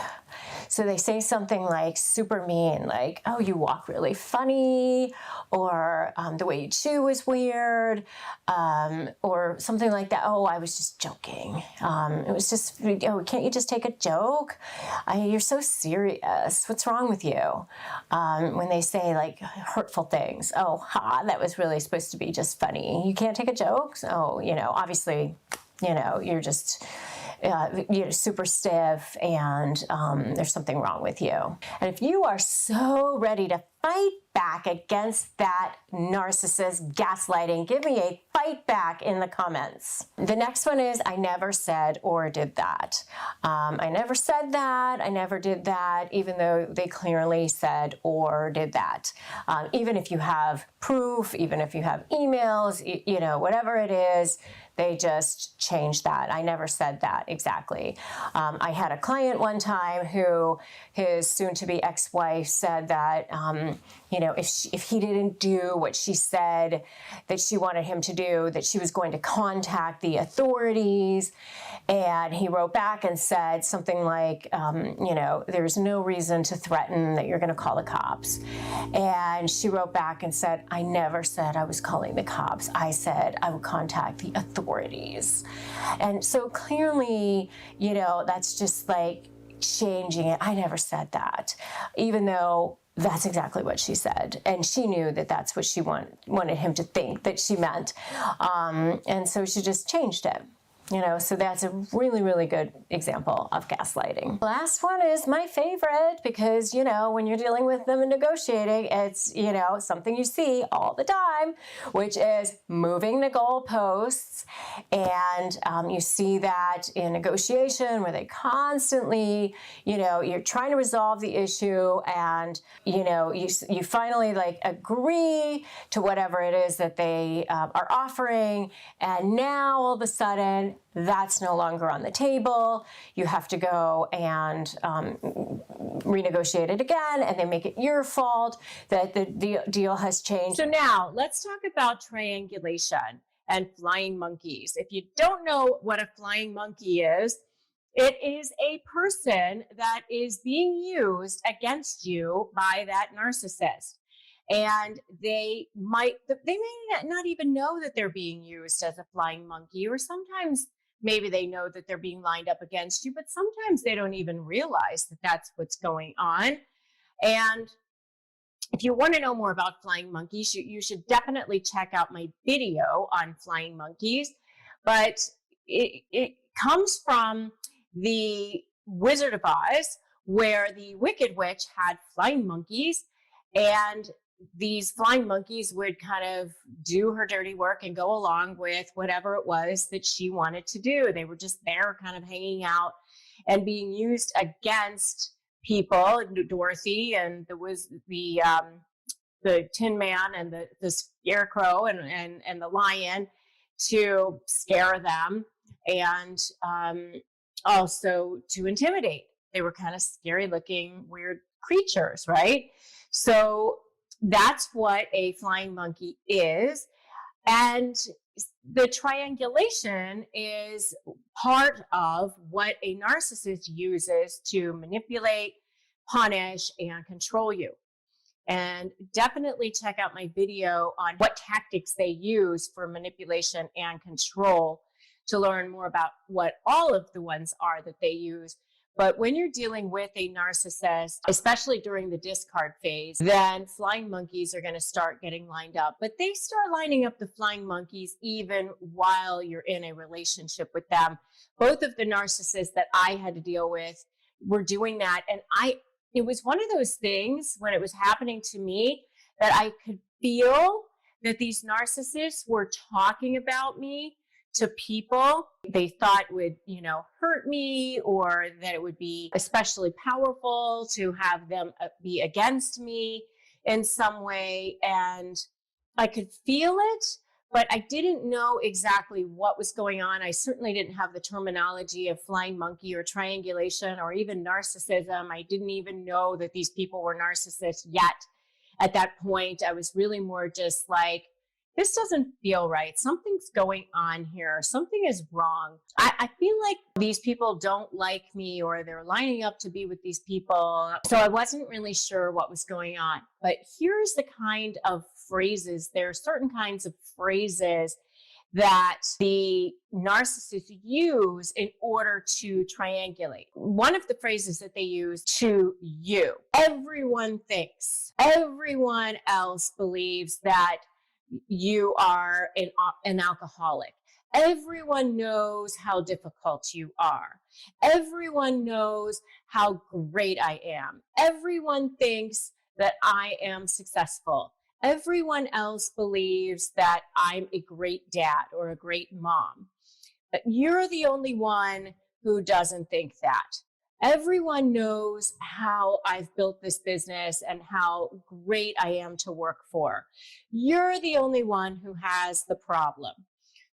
So they say something like super mean, like, oh, you walk really funny, or the way you chew is weird, or something like that. Oh, I was just joking. It was just, oh, can't you just take a joke? You're so serious. What's wrong with you? When they say like hurtful things, oh, ha, that was really supposed to be just funny. You can't take a joke? Oh, you know, obviously, you know, you're just you're super stiff, and there's something wrong with you. And if you are so ready to fight back against that narcissist gaslighting, give me a fight back in the comments. The next one is, I never said or did that. I never said that, I never did that, even though they clearly said or did that. Even if you have proof, even if you have emails, you know, whatever it is, they just changed that. I never said that exactly. I had a client one time who his soon-to-be ex-wife said that, you know, if he didn't do what she said that she wanted him to do, that she was going to contact the authorities. And he wrote back and said something like, you know, there's no reason to threaten that you're going to call the cops. And she wrote back and said, I never said I was calling the cops. I said I would contact the authorities. And so clearly, you know, that's just like changing it. I never said that, even though that's exactly what she said. And she knew that that's what she wanted him to think that she meant. And so she just changed it. You know, so that's a really, really good example of gaslighting. The last one is my favorite, because, you know, when you're dealing with them and negotiating, it's, you know, something you see all the time, which is moving the goalposts. And you see that in negotiation, where they constantly, you know, you're trying to resolve the issue, and, you know, you finally like agree to whatever it is that they are offering. And now all of a sudden, that's no longer on the table. You have to go and renegotiate it again, and they make it your fault that the deal has changed.
So now let's talk about triangulation and flying monkeys. If you don't know what a flying monkey is, it is a person that is being used against you by that narcissist. And they may not even know that they're being used as a flying monkey, or sometimes maybe they know that they're being lined up against you, but sometimes they don't even realize that that's what's going on. And if you want to know more about flying monkeys, you should definitely check out my video on flying monkeys. But it comes from the Wizard of Oz, where the Wicked Witch had flying monkeys, and these flying monkeys would kind of do her dirty work and go along with whatever it was that she wanted to do. They were just there kind of hanging out and being used against people, Dorothy, and there was the Tin Man and the Scarecrow and the Lion, to scare them, and also to intimidate. They were kind of scary looking, weird creatures, right? So that's what a flying monkey is. And the triangulation is part of what a narcissist uses to manipulate, punish, and control you. And definitely check out my video on what tactics they use for manipulation and control to learn more about what all of the ones are that they use. But when you're dealing with a narcissist, especially during the discard phase, then flying monkeys are going to start getting lined up. But they start lining up the flying monkeys even while you're in a relationship with them. Both of the narcissists that I had to deal with were doing that. And it was one of those things when it was happening to me that I could feel
that these narcissists were talking about me to people they thought would, hurt me, or that it would be especially powerful to have them be against me in some way. And I could feel it, but I didn't know exactly what was going on. I certainly didn't have the terminology of flying monkey or triangulation or even narcissism. I didn't even know that these people were narcissists yet. At that point, I was really more just like, this doesn't feel right. Something's going on here. Something is wrong. I feel like these people don't like me, or they're lining up to be with these people. So I wasn't really sure what was going on. But here's the kind of phrases. There are certain kinds of phrases that the narcissists use in order to triangulate. One of the phrases that they use to you: everyone thinks, everyone else believes that you are an alcoholic. Everyone knows how difficult you are. Everyone knows how great I am. Everyone thinks that I am successful. Everyone else believes that I'm a great dad or a great mom. But you're the only one who doesn't think that. Everyone knows how I've built this business and how great I am to work for. You're the only one who has the problem.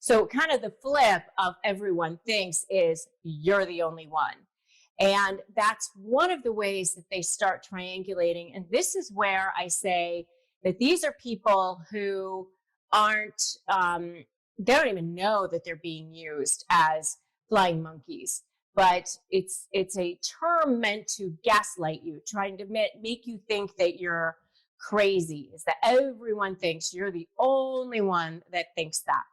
So kind of the flip of everyone thinks is you're the only one. And that's one of the ways that they start triangulating. And this is where I say that these are people who aren't, they don't even know that they're being used as flying monkeys. But it's a term meant to gaslight you, trying to make you think that you're crazy, is that everyone thinks you're the only one that thinks that.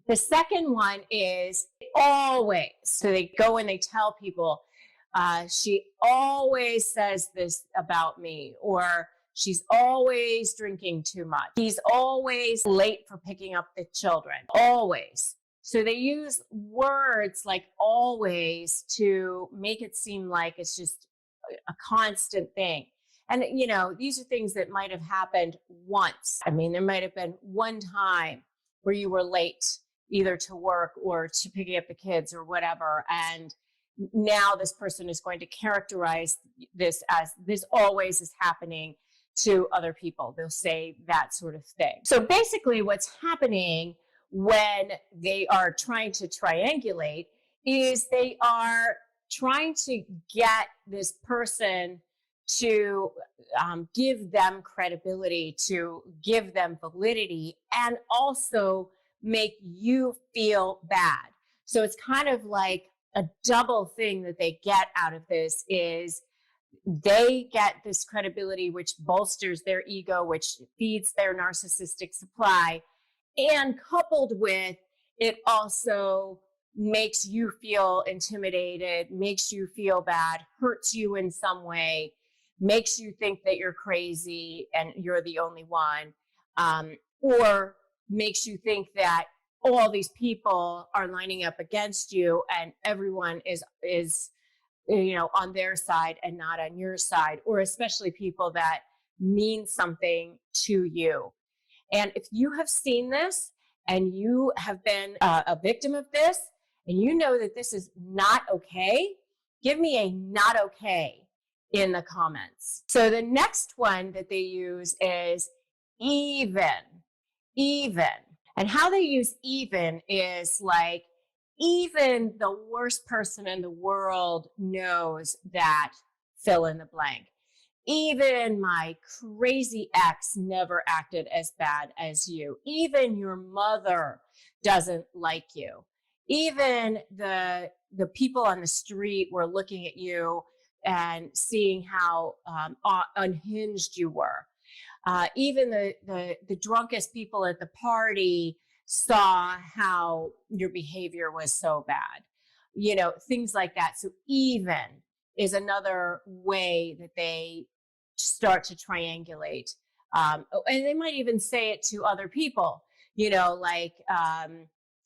The second one is always. So they go and they tell people, she always says this about me, or she's always drinking too much. He's always late for picking up the children, always. So they use words like always to make it seem like it's just a constant thing. And, these are things that might have happened once. I mean, there might have been one time where you were late, either to work or to picking up the kids or whatever. And now this person is going to characterize this as this always is happening to other people. They'll say that sort of thing. So basically what's happening when they are trying to triangulate is they are trying to get this person to give them credibility, to give them validity, and also make you feel bad. So it's kind of like a double thing that they get out of this is they get this credibility, which bolsters their ego, which feeds their narcissistic supply. And coupled with it also makes you feel intimidated, makes you feel bad, hurts you in some way, makes you think that you're crazy and you're the only one, or makes you think that all these people are lining up against you and everyone is on their side and not on your side, or especially people that mean something to you. And if you have seen this and you have been a victim of this and you know that this is not okay, give me a not okay in the comments. So the next one that they use is even. And how they use even is like, even the worst person in the world knows that fill in the blank. Even my crazy ex never acted as bad as you. Even your mother doesn't like you. Even the people on the street were looking at you and seeing how unhinged you were. Even the drunkest people at the party saw how your behavior was so bad. Things like that. So even is another way that they start to triangulate. And they might even say it to other people,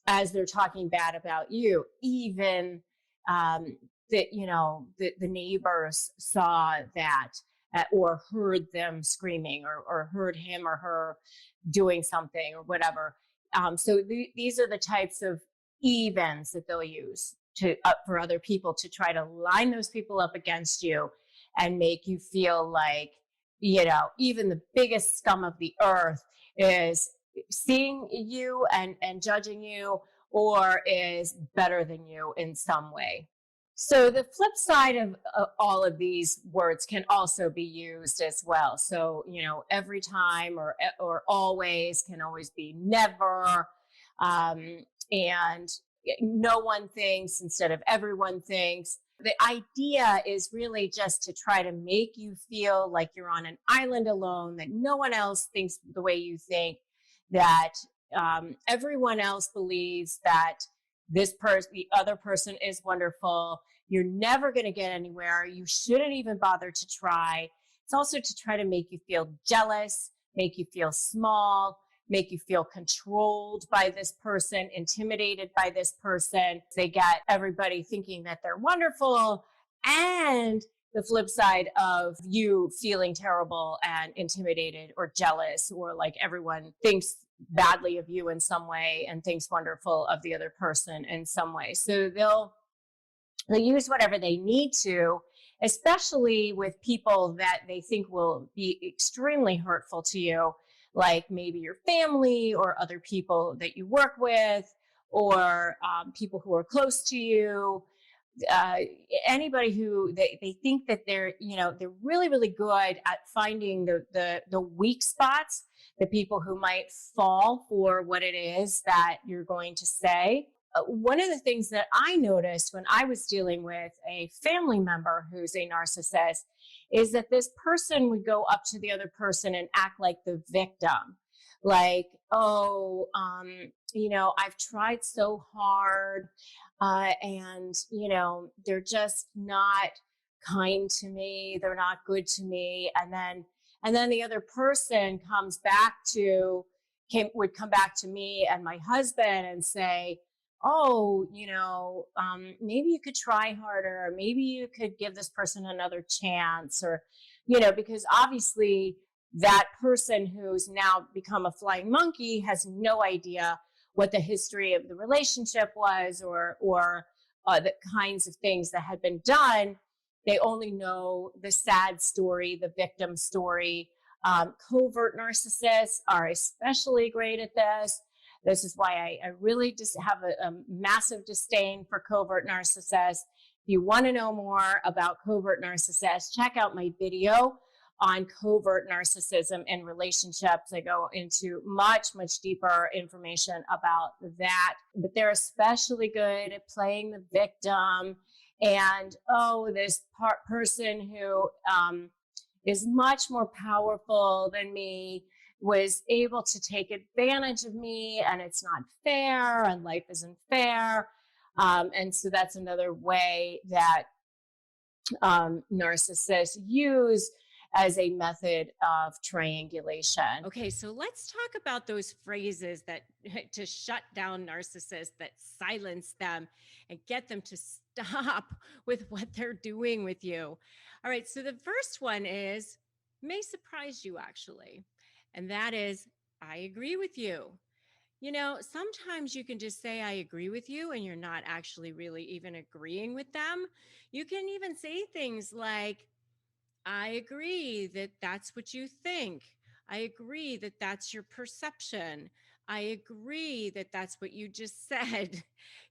as they're talking bad about you, even that, the neighbors saw that or heard them screaming or heard him or her doing something or whatever. So these are the types of evens that they'll use to for other people to try to line those people up against you and make you feel like, even the biggest scum of the earth is seeing you and judging you, or is better than you in some way. So the flip side of all of these words can also be used as well. So, every time or always can always be never. And no one thinks instead of everyone thinks. The idea is really just to try to make you feel like you're on an island alone, that no one else thinks the way you think, that everyone else believes that the other person is wonderful. You're never going to get anywhere. You shouldn't even bother to try. It's also to try to make you feel jealous, make you feel small, make you feel controlled by this person, intimidated by this person. They get everybody thinking that they're wonderful, and the flip side of you feeling terrible and intimidated or jealous, or like everyone thinks badly of you in some way and thinks wonderful of the other person in some way. So they'll use whatever they need to, especially with people that they think will be extremely hurtful to you, like maybe your family or other people that you work with, or people who are close to you. Anybody who they think that they're really really good at finding the weak spots, the people who might fall for what it is that you're going to say. One of the things that I noticed when I was dealing with a family member who's a narcissist is that this person would go up to the other person and act like the victim. Like, oh, I've tried so hard, and, they're just not kind to me. They're not good to me. And then the other person would come back to me and my husband and say, oh, maybe you could try harder, or maybe you could give this person another chance, or, because obviously that person who's now become a flying monkey has no idea what the history of the relationship was, or the kinds of things that had been done. They only know the sad story, the victim story. Covert narcissists are especially great at this. This is why I really just have a massive disdain for covert narcissists. If you want to know more about covert narcissists, check out my video on covert narcissism and relationships. I go into much, much deeper information about that. But they're especially good at playing the victim. And, this person who is much more powerful than me was able to take advantage of me, and it's not fair, and life isn't fair. And so that's another way that narcissists use as a method of triangulation.
Okay, so let's talk about those phrases that to shut down narcissists, that silence them and get them to stop with what they're doing with you. All right, so the first one may surprise you actually, and that is, I agree with you. Sometimes you can just say, I agree with you, and you're not actually really even agreeing with them. You can even say things like, I agree that that's what you think. I agree that that's your perception. I agree that that's what you just said.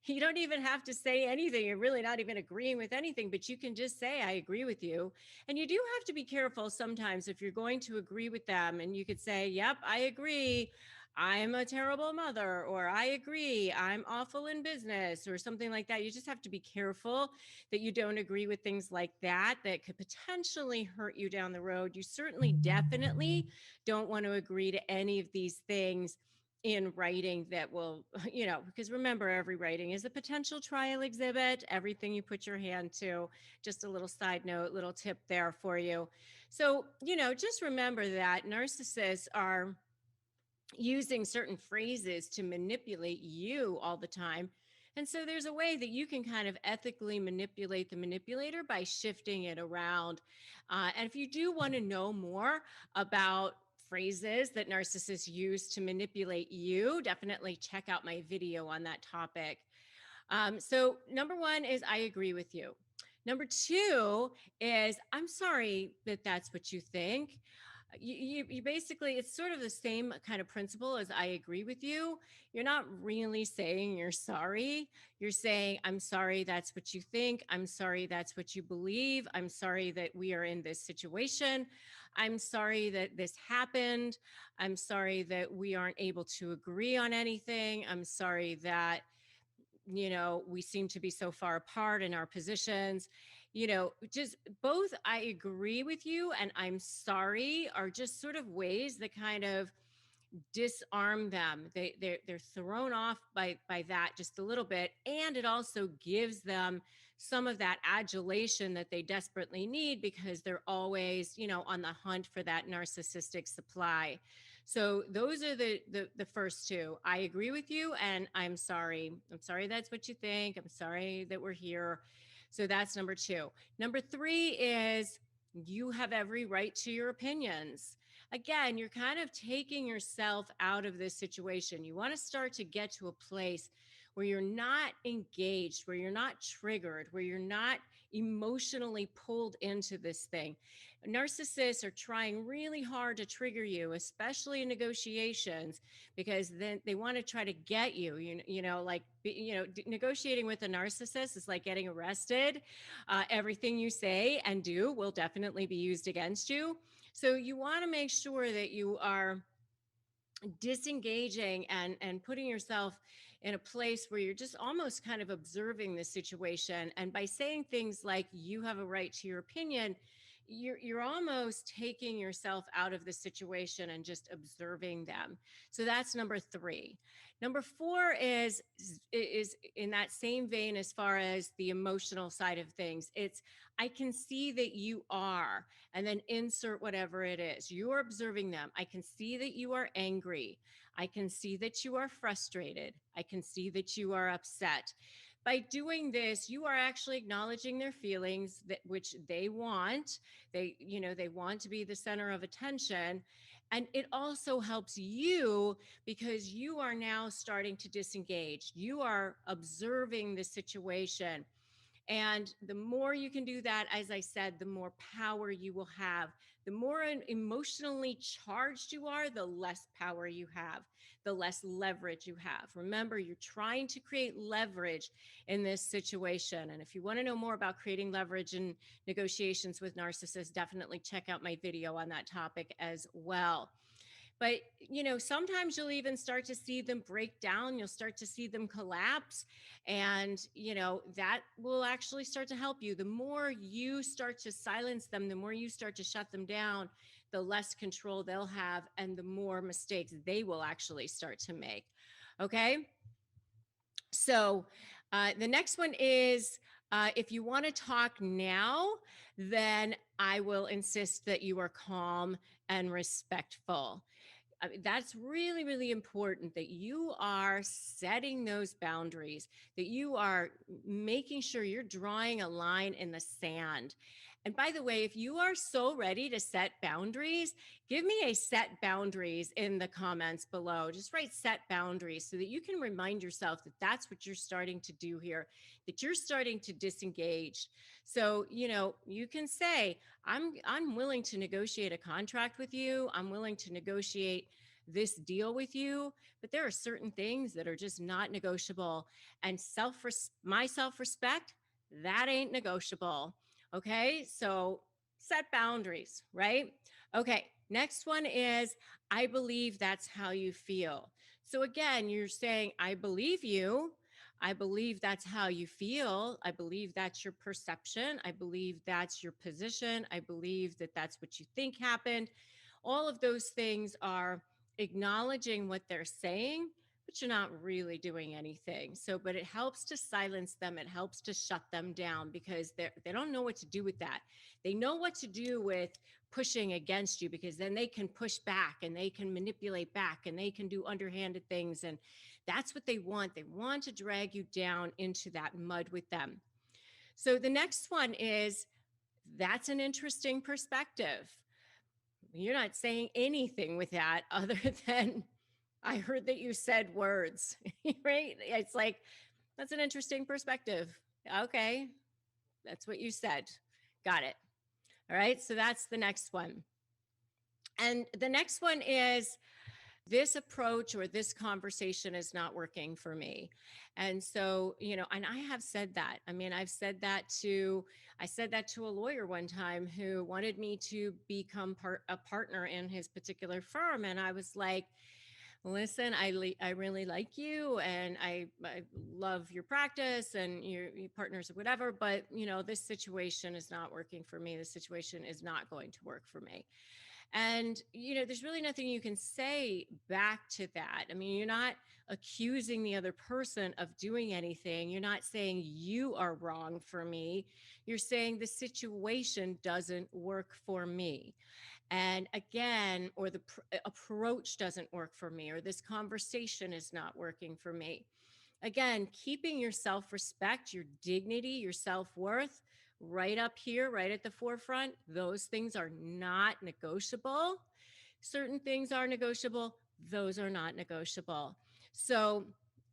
You don't even have to say anything. You're really not even agreeing with anything, but you can just say, I agree with you. And you do have to be careful sometimes if you're going to agree with them. And you could say, yep, I agree. I'm a terrible mother, or I agree, I'm awful in business, or something like that. You just have to be careful that you don't agree with things like that could potentially hurt you down the road. You certainly definitely don't want to agree to any of these things in writing that will, because remember, every writing is a potential trial exhibit. Everything you put your hand to. Just a little side note, little tip there for you. So, just remember that narcissists are using certain phrases to manipulate you all the time And so there's a way that you can kind of ethically manipulate the manipulator by shifting it around. And if you do want to know more about phrases that narcissists use to manipulate you, definitely check out my video on that topic. So, number one is I agree with you. Number two is I'm sorry that that's what you think. You basically, it's sort of the same kind of principle as I agree with you. You're not really saying you're sorry. You're saying, I'm sorry that's what you think. I'm sorry that's what you believe. I'm sorry that we are in this situation. I'm sorry that this happened. I'm sorry that we aren't able to agree on anything. I'm sorry that we seem to be so far apart in our positions. Just both I agree with you and I'm sorry are just sort of ways that kind of disarm them. They're thrown off by that just a little bit, and it also gives them some of that adulation that they desperately need because they're always, on the hunt for that narcissistic supply. So those are the first two. I agree with you and I'm sorry. I'm sorry that's what you think. I'm sorry that we're here. So that's number two. Number three is you have every right to your opinions. Again, you're kind of taking yourself out of this situation. You want to start to get to a place where you're not engaged, where you're not triggered, where you're not emotionally pulled into this thing. Narcissists are trying really hard to trigger you, especially in negotiations, because then they want to try to get you. Negotiating with a narcissist is like getting arrested. Everything you say and do will definitely be used against you. So you want to make sure that you are disengaging and putting yourself in a place where you're just almost kind of observing the situation. And by saying things like you have a right to your opinion, you're almost taking yourself out of the situation and just observing them. So that's number three. Number four is in that same vein as far as the emotional side of things. It's I can see that you are, and then insert whatever it is. You're observing them. I can see that you are angry. I can see that you are frustrated. I can see that you are upset. By doing this, you are actually acknowledging their feelings that which they want. They want to be the center of attention. And it also helps you because you are now starting to disengage. You are observing the situation. And the more you can do that, as I said, the more power you will have. The more emotionally charged you are, the less power you have, the less leverage you have. Remember, you're trying to create leverage in this situation. And if you want to know more about creating leverage in negotiations with narcissists, definitely check out my video on that topic as well. But, sometimes you'll even start to see them break down. You'll start to see them collapse. And, that will actually start to help you. The more you start to silence them, the more you start to shut them down, the less control they'll have and the more mistakes they will actually start to make. Okay. So the next one is if you want to talk now, then I will insist that you are calm and respectful. I mean, that's really, really important that you are setting those boundaries, that you are making sure you're drawing a line in the sand. And by the way, if you are so ready to set boundaries, give me a set boundaries in the comments below. Just write set boundaries so that you can remind yourself that that's what you're starting to do here, that you're starting to disengage. So, you can say, I'm willing to negotiate a contract with you. I'm willing to negotiate this deal with you, but there are certain things that are just not negotiable. And my self-respect, that ain't negotiable. Okay? So set boundaries, right? Okay. Next one is I believe that's how you feel. So again, you're saying I believe you. I believe that's how you feel. I believe that's your perception. I believe that's your position. I believe that that's what you think happened. All of those things are acknowledging what they're saying, but you're not really doing anything. So, but it helps to silence them. It helps to shut them down because they don't know what to do with that. They know what to do with pushing against you because then they can push back and they can manipulate back and they can do underhanded things and That's what they want. They want to drag you down into that mud with them. So the next one is, that's an interesting perspective. You're not saying anything with that other than, I heard that you said words, right? It's like, that's an interesting perspective. Okay, that's what you said. Got it. All right, so that's the next one. And the next one is, this approach or this conversation is not working for me. And so, and I have said that. I mean, I said that to a lawyer one time who wanted me to become a partner in his particular firm. And I was like, listen, I really like you, and I love your practice and your partners or whatever, but this situation is not working for me. This situation is not going to work for me. And, there's really nothing you can say back to that. I mean, you're not accusing the other person of doing anything. You're not saying you are wrong for me. You're saying the situation doesn't work for me. And again, or the approach doesn't work for me, or this conversation is not working for me. Again, keeping your self-respect, your dignity, your self-worth right up here, right at the forefront. Those things are not negotiable. Certain things are negotiable. Those are not negotiable. So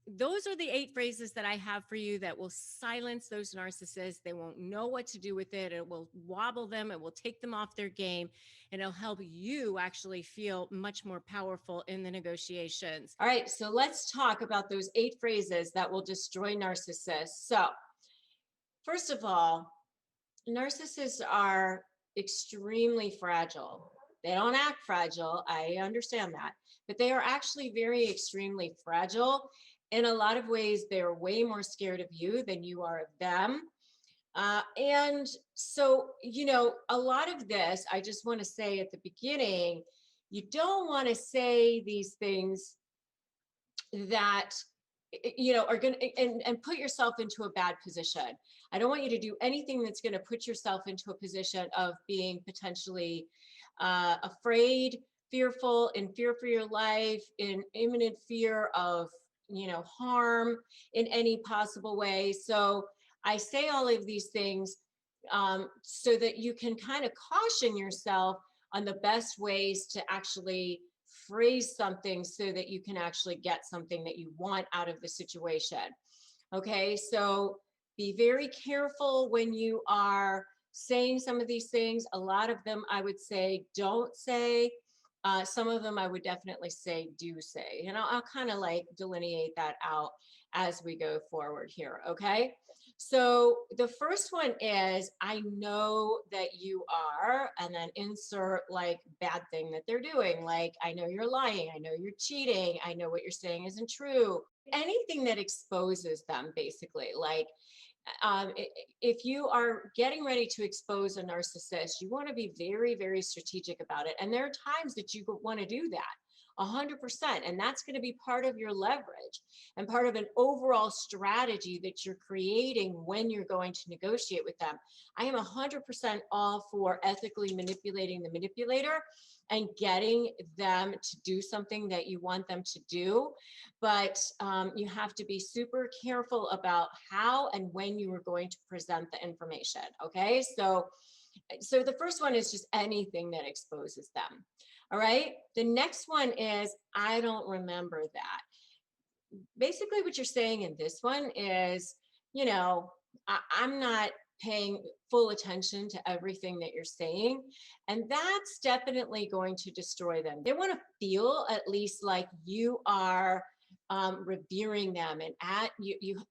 those are the 8 phrases that I have for you that will silence those narcissists. They won't know what to do with it. It will wobble them. It will take them off their game, and it'll help you actually feel much more powerful in the negotiations. All right, so let's talk about those 8 phrases that will destroy narcissists. So first of all, narcissists are extremely fragile. They don't act fragile. I understand that, but they are actually very extremely fragile. In a lot of ways, they're way more scared of you than you are of them. And so, a lot of this, I just want to say at the beginning, you don't want to say these things that are going to and put yourself into a bad position. I don't want you to do anything that's going to put yourself into a position of being potentially afraid, fearful, in fear for your life, in imminent fear of harm in any possible way. So I say all of these things so that you can kind of caution yourself on the best ways to actually phrase something so that you can actually get something that you want out of the situation. Okay, so be very careful when you are saying some of these things. A lot of them I would say don't say. Some of them I would definitely say do say. And I'll kind of like delineate that out as we go forward here. Okay. So the first one is, I know that you are, and then insert like bad thing that they're doing. Like, I know you're lying. I know you're cheating. I know what you're saying isn't true. Anything that exposes them, basically. Like, if you are getting ready to expose a narcissist, you want to be very, very strategic about it. And there are times that you want to do that 100%. And that's going to be part of your leverage and part of an overall strategy that you're creating when you're going to negotiate with them. I am 100% all for ethically manipulating the manipulator and getting them to do something that you want them to do. But you have to be super careful about how and when you are going to present the information. Okay, so the first one is just anything that exposes them. All right, the next one is, I don't remember that. Basically what you're saying in this one is, I'm not paying full attention to everything that you're saying, and that's definitely going to destroy them. They want to feel at least like you are revering them, and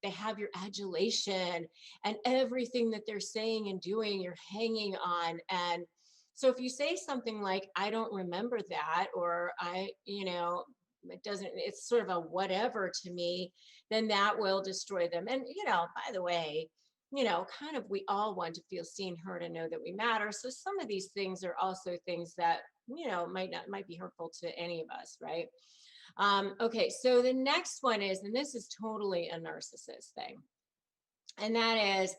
they have your adulation, and everything that they're saying and doing you're hanging on. And so if you say something like, I don't remember that, or it doesn't, it's sort of a whatever to me, then that will destroy them. And by the way, kind of, we all want to feel seen, heard, and know that we matter. So some of these things are also things that might be hurtful to any of us, right? Okay, so the next one is, and this is totally a narcissist thing, and that is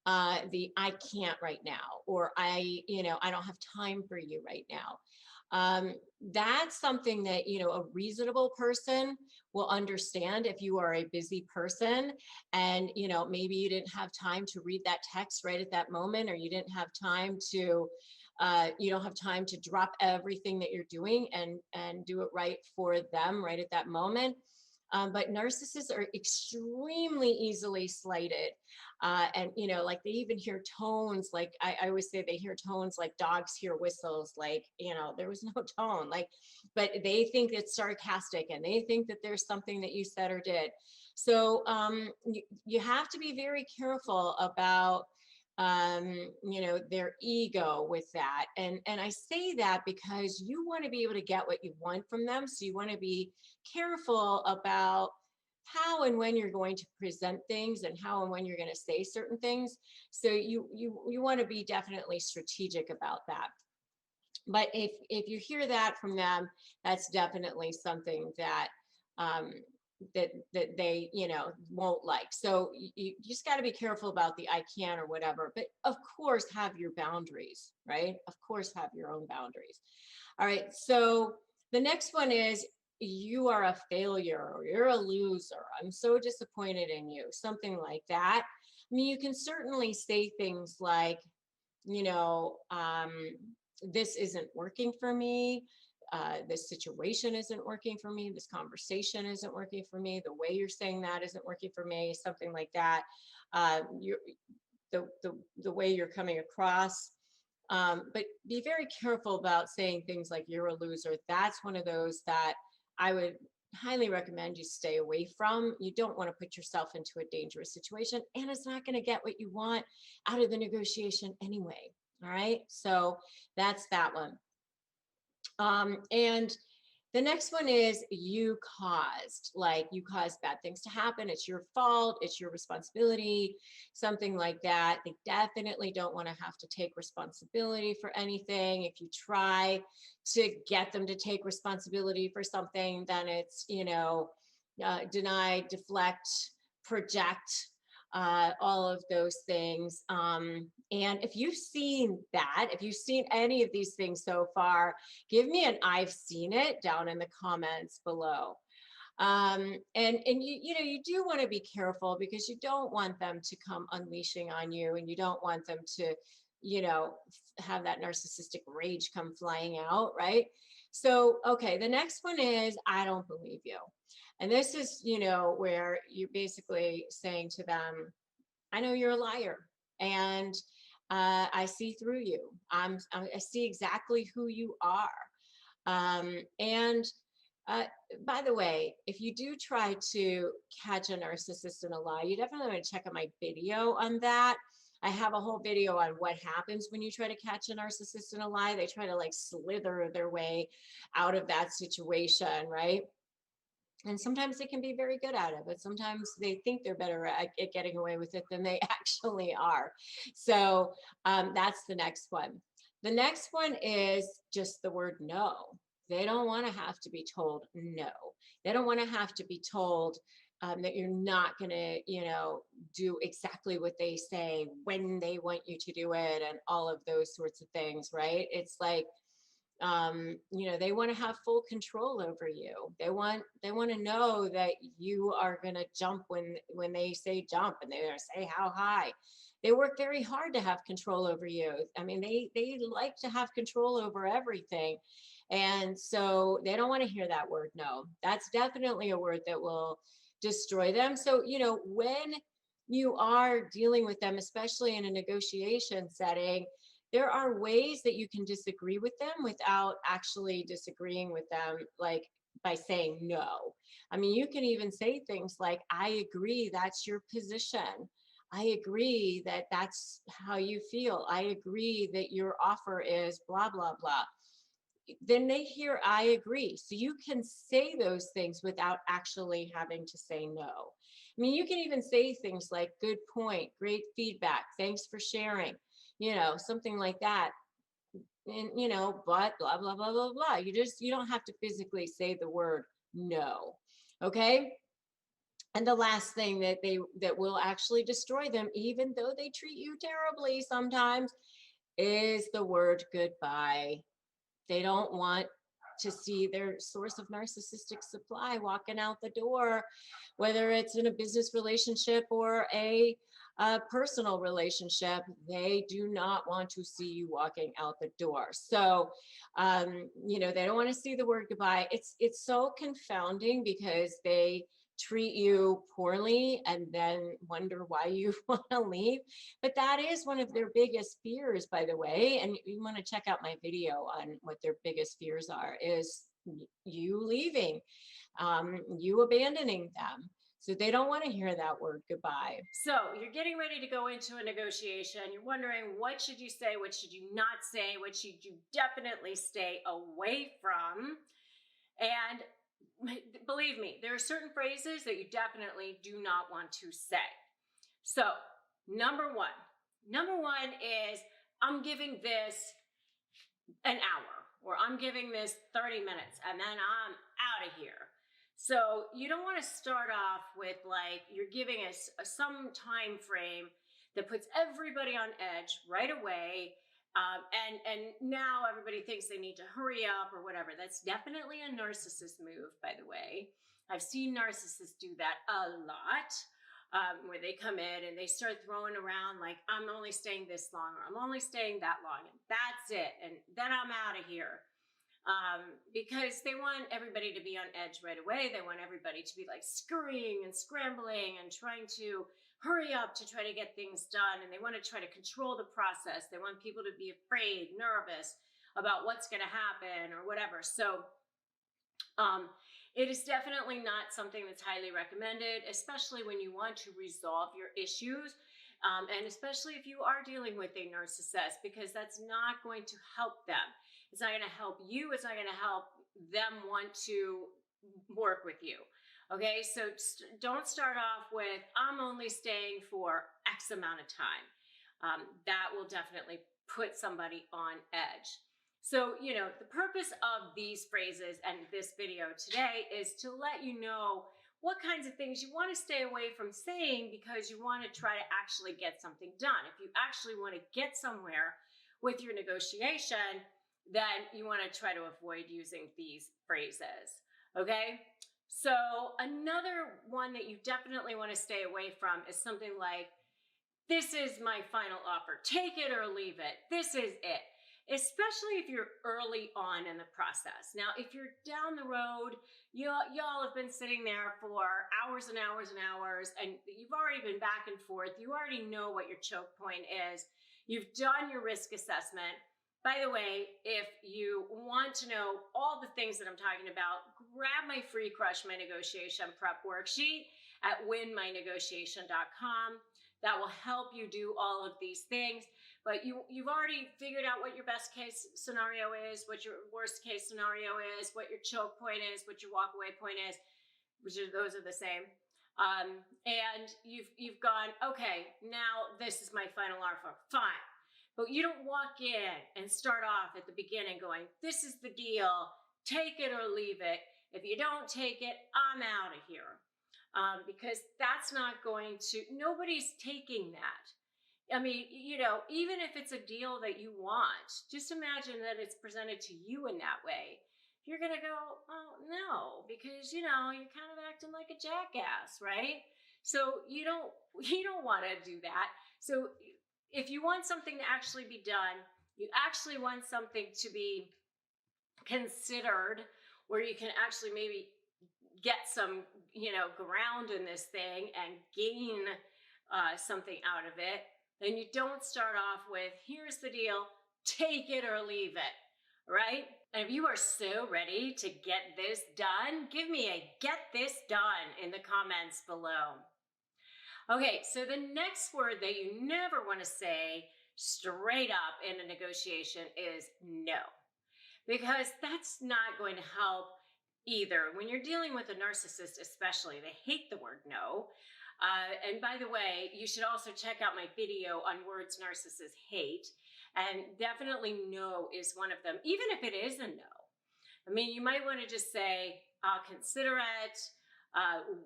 I can't right now, or I don't have time for you right now.
Um, that's something that, a reasonable person will understand if you are a busy person and, maybe you didn't have time to read that text right at that moment, or you didn't have time to, you don't have time to drop everything that you're doing and do it right for them right at that moment. But narcissists are extremely easily slighted. And, like they even hear tones, like I always say they hear tones like dogs hear whistles, like, there was no tone, like, but they think it's sarcastic and they think that there's something that you said or did. So you have to be very careful about their ego with that. And I say that because you want to be able to get what you want from them. So you want to be careful about how and when you're going to present things and how and when you're going to say certain things. So you want to be definitely strategic about that. But if you hear that from them, that's definitely something that um, that they won't like. So you just got to be careful about the I can or whatever. But of course, have your boundaries, right? Of course, have your own boundaries. All right. So the next one is you are a failure or you're a loser. I'm so disappointed in you. Something like that. I mean, you can certainly say things like, you know, um, this isn't working for me. This situation isn't working for me. This conversation isn't working for me. The way you're saying that isn't working for me. Something like that. You're, the way you're coming across. But be very careful about saying things like you're a loser. That's one of those that I would highly recommend you stay away from. You don't want to put yourself into a dangerous situation, and it's not going to get what you want out of the negotiation anyway. All right. So that's that one. And the next one is you caused, like you caused bad things to happen. It's your fault. It's your responsibility, something like that. They definitely don't want to have to take responsibility for anything. If you try to get them to take responsibility for something, then it's, deny, deflect, project, all of those things. And if you've seen that, if you've seen any of these things so far, give me an I've seen it down in the comments below. And you do want to be careful because you don't want them to come unleashing on you, and you don't want them to, have that narcissistic rage come flying out, right? So, okay, the next one is I don't believe you. And this is, where you're basically saying to them, I know you're a liar, and I see through you. I see exactly who you are. And uh, by the way, if you do try to catch a narcissist in a lie, you definitely want to check out my video on that. I have a whole video on what happens when you try to catch a narcissist in a lie. They try to like slither their way out of that situation, right? And sometimes they can be very good at it, but sometimes they think they're better at getting away with it than they actually are. So that's the next one. The next one is just the word no. They don't want to have to be told no. They don't want to have to be told that you're not going to, do exactly what they say when they want you to do it and all of those sorts of things, right? It's like, they want to have full control over you. They want to know that you are going to jump when they say jump, and they're going to say how high. They work very hard to have control over you. I mean, they like to have control over everything. And so they don't want to hear that word no. That's definitely a word that will destroy them. So, when you are dealing with them, especially in a negotiation setting, there are ways that you can disagree with them without actually disagreeing with them, like by saying no. I mean, you can even say things like, I agree, that's your position. I agree that that's how you feel. I agree that your offer is blah, blah, blah. Then they hear, I agree. So you can say those things without actually having to say no. I mean, you can even say things like, good point, great feedback, thanks for sharing, something like that. And, but blah, blah, blah, blah, blah. You don't have to physically say the word no. Okay. And the last thing that will actually destroy them, even though they treat you terribly sometimes, is the word goodbye. They don't want to see their source of narcissistic supply walking out the door, whether it's in a business relationship or a personal relationship. They do not want to see you walking out the door. So, they don't want to see the word goodbye. It's so confounding because they treat you poorly and then wonder why you want to leave. But that is one of their biggest fears, by the way. And you want to check out my video on what their biggest fears are, is you leaving, you abandoning them. So they don't want to hear that word goodbye.
So you're getting ready to go into a negotiation. You're wondering, what should you say? What should you not say? What should you definitely stay away from? And believe me, there are certain phrases that you definitely do not want to say. So number one is, I'm giving this an hour, or I'm giving this 30 minutes, and then I'm out of here. So you don't want to start off with like you're giving us some time frame that puts everybody on edge right away. And now everybody thinks they need to hurry up or whatever. That's definitely a narcissist move, by the way. I've seen narcissists do that a lot, where they come in and they start throwing around like, I'm only staying this long, or I'm only staying that long, and that's it. And then I'm out of here. Because they want everybody to be on edge right away. They want everybody to be like scurrying and scrambling and trying to hurry up to try to get things done. And they want to try to control the process. They want people to be afraid, nervous about what's going to happen or whatever. So it is definitely not something that's highly recommended, especially when you want to resolve your issues. And especially if you are dealing with a narcissist, because that's not going to help them. It's not going to help you. It's not going to help them want to work with you. Okay, so don't start off with, I'm only staying for X amount of time. That will definitely put somebody on edge. So, the purpose of these phrases and this video today is to let you know what kinds of things you want to stay away from saying, because you want to try to actually get something done. If you actually want to get somewhere with your negotiation, then you want to try to avoid using these phrases. Okay? So another one that you definitely want to stay away from is something like, this is my final offer. Take it or leave it. This is it. Especially if you're early on in the process. Now, if you're down the road, y'all have been sitting there for hours and hours and hours, and you've already been back and forth. You already know what your choke point is. You've done your risk assessment. By the way, if you want to know all the things that I'm talking about, grab my free Crush My Negotiation prep worksheet at winmynegotiation.com. That will help you do all of these things. But you've already figured out what your best case scenario is, what your worst case scenario is, what your choke point is, what your walk away point is, those are the same. And you've gone, okay, now this is my final offer. Fine. But you don't walk in and start off at the beginning going, this is the deal, take it or leave it. If you don't take it, I'm out of here. Because that's not going to, nobody's taking that. I mean, even if it's a deal that you want, just imagine that it's presented to you in that way. You're going to go, oh, no, because, you're kind of acting like a jackass, right? So you don't want to do that. So if you want something to actually be done, you actually want something to be considered, where you can actually maybe get some, ground in this thing and gain something out of it, then you don't start off with, here's the deal, take it or leave it, right? And if you are so ready to get this done, give me a get this done in the comments below. Okay, so the next word that you never want to say straight up in a negotiation is no, because that's not going to help either. When you're dealing with a narcissist especially, they hate the word no. And by the way, you should also check out my video on words narcissists hate, and definitely no is one of them, even if it is a no. I mean, you might want to just say, I'll consider it.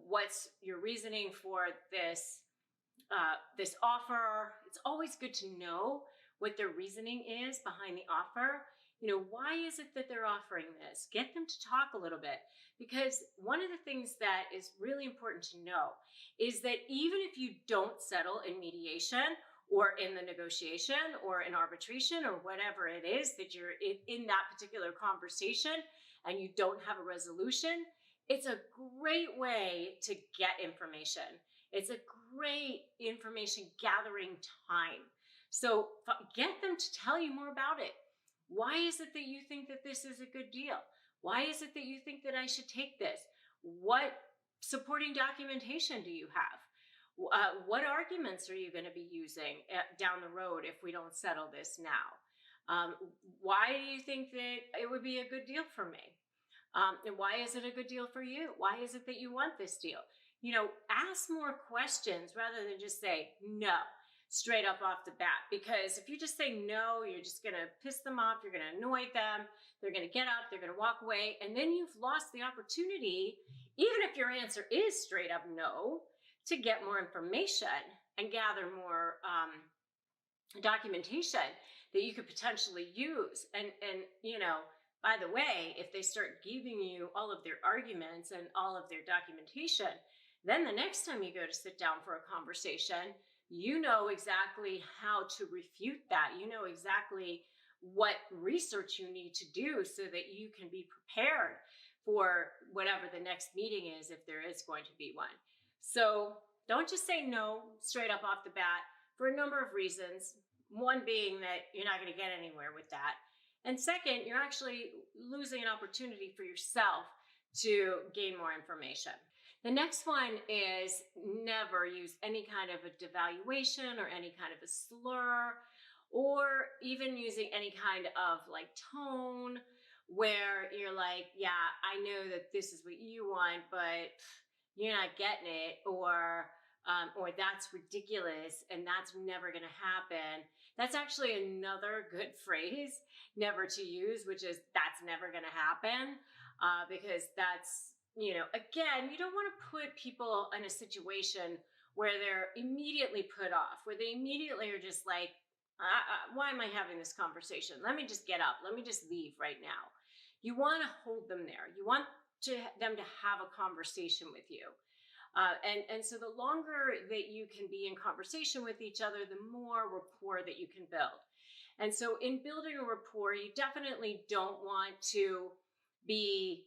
What's your reasoning for this offer? It's always good to know what their reasoning is behind the offer.
Why is it that they're offering this? Get them to talk a little bit, because one of the things that is really important to know is that even if you don't settle in mediation or in the negotiation or in arbitration or whatever it is that you're in that particular conversation, and you don't have a resolution, it's a great way to get information. It's a great information gathering time. So get them to tell you more about it. Why is it that you think that this is a good deal? Why is it that you think that I should take this? What supporting documentation do you have? What arguments are you going to be using down the road if we don't settle this now? Why do you think that it would be a good deal for me? And why is it a good deal for you? Why is it that you want this deal? Ask more questions rather than just say no straight up off the bat. Because if you just say no, you're just going to piss them off. You're going to annoy them. They're going to get up. They're going to walk away. And then you've lost the opportunity, even if your answer is straight up no, to get more information and gather more documentation that you could potentially use. And by the way, if they start giving you all of their arguments and all of their documentation, then the next time you go to sit down for a conversation, you know exactly how to refute that. You know exactly what research you need to do so that you can be prepared for whatever the next meeting is, if there is going to be one. So don't just say no straight up off the bat for a number of reasons. One being that you're not going to get anywhere with that. And second, you're actually losing an opportunity for yourself to gain more information. The next one is never use any kind of a devaluation or any kind of a slur, or even using any kind of like tone where you're like, yeah, I know that this is what you want, but you're not getting it, or that's ridiculous and that's never going to happen. That's actually another good phrase never to use, which is that's never going to happen, because that's, again, you don't want to put people in a situation where they're immediately put off, where they immediately are just like, why am I having this conversation? Let me just get up. Let me just leave right now. You want to hold them there. You want them to have a conversation with you. And so the longer that you can be in conversation with each other, the more rapport that you can build. And so in building a rapport, you definitely don't want to be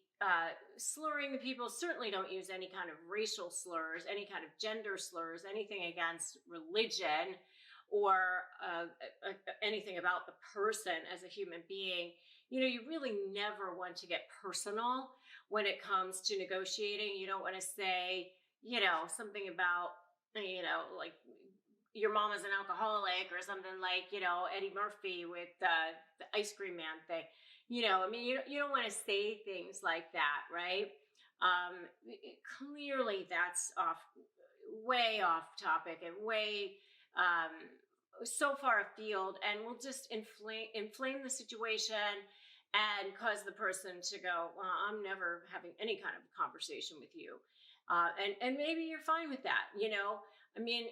slurring the people. Certainly don't use any kind of racial slurs, any kind of gender slurs, anything against religion, or anything about the person as a human being. You really never want to get personal when it comes to negotiating. You don't want to say, something about, like your mom is an alcoholic, or something like, Eddie Murphy with the ice cream man thing. You don't want to say things like that, right? Clearly that's way off topic and way so far afield, and will just inflame the situation and cause the person to go, well, I'm never having any kind of conversation with you. And maybe you're fine with that,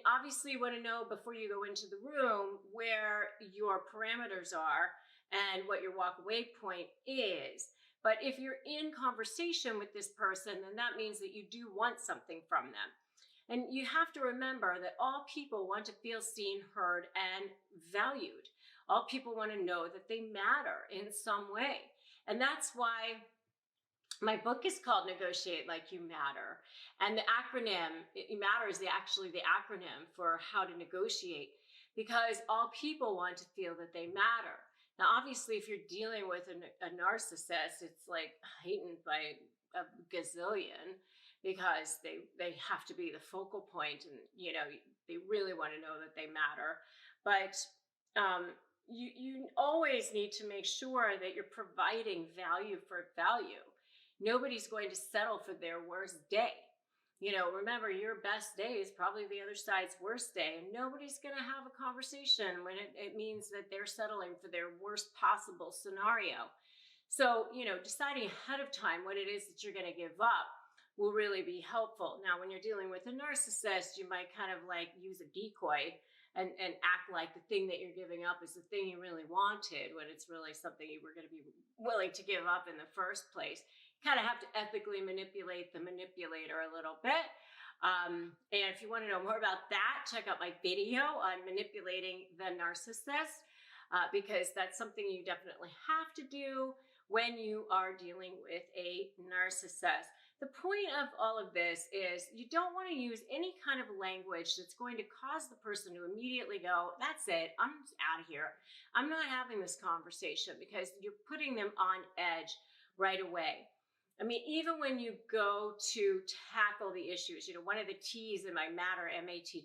obviously you want to know before you go into the room where your parameters are and what your walk away point is. But if you're in conversation with this person, then that means that you do want something from them. And you have to remember that all people want to feel seen, heard, and valued. All people want to know that they matter in some way. And that's why my book is called Negotiate Like You Matter. And the acronym, MATTER, is actually the acronym for how to negotiate, because all people want to feel that they matter. Now, obviously, if you're dealing with a narcissist, it's like heightened by a gazillion, because they have to be the focal point, and they really want to know that they matter. But you always need to make sure that you're providing value for value. Nobody's going to settle for their worst day. Remember, your best day is probably the other side's worst day, and nobody's going to have a conversation when it means that they're settling for their worst possible scenario. So, deciding ahead of time what it is that you're going to give up will really be helpful. Now, when you're dealing with a narcissist, you might kind of like use a decoy and act like the thing that you're giving up is the thing you really wanted when it's really something you were going to be willing to give up in the first place. You kind of have to ethically manipulate the manipulator a little bit. And if you want to know more about that, check out my video on manipulating the narcissist, because that's something you definitely have to do when you are dealing with a narcissist. The point of all of this is you don't want to use any kind of language that's going to cause the person to immediately go, that's it, I'm just out of here. I'm not having this conversation, because you're putting them on edge right away. I mean, even when you go to tackle the issues, one of the T's in my matter, MATTER,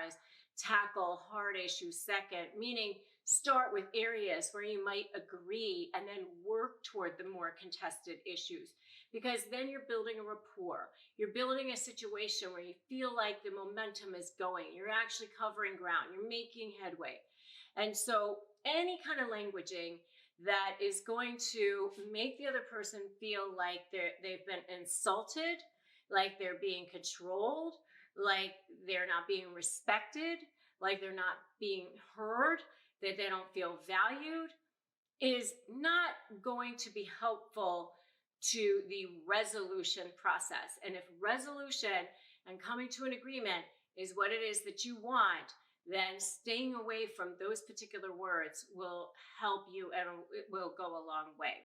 is tackle hard issues second, meaning start with areas where you might agree and then work toward the more contested issues, because then you're building a rapport. You're building a situation where you feel like the momentum is going. You're actually covering ground. You're making headway. And so any kind of languaging that is going to make the other person feel like they've been insulted, like they're being controlled, like they're not being respected, like they're not being heard, that they don't feel valued, is not going to be helpful to the resolution process. And if resolution and coming to an agreement is what it is that you want, then staying away from those particular words will help you, and it will go a long way.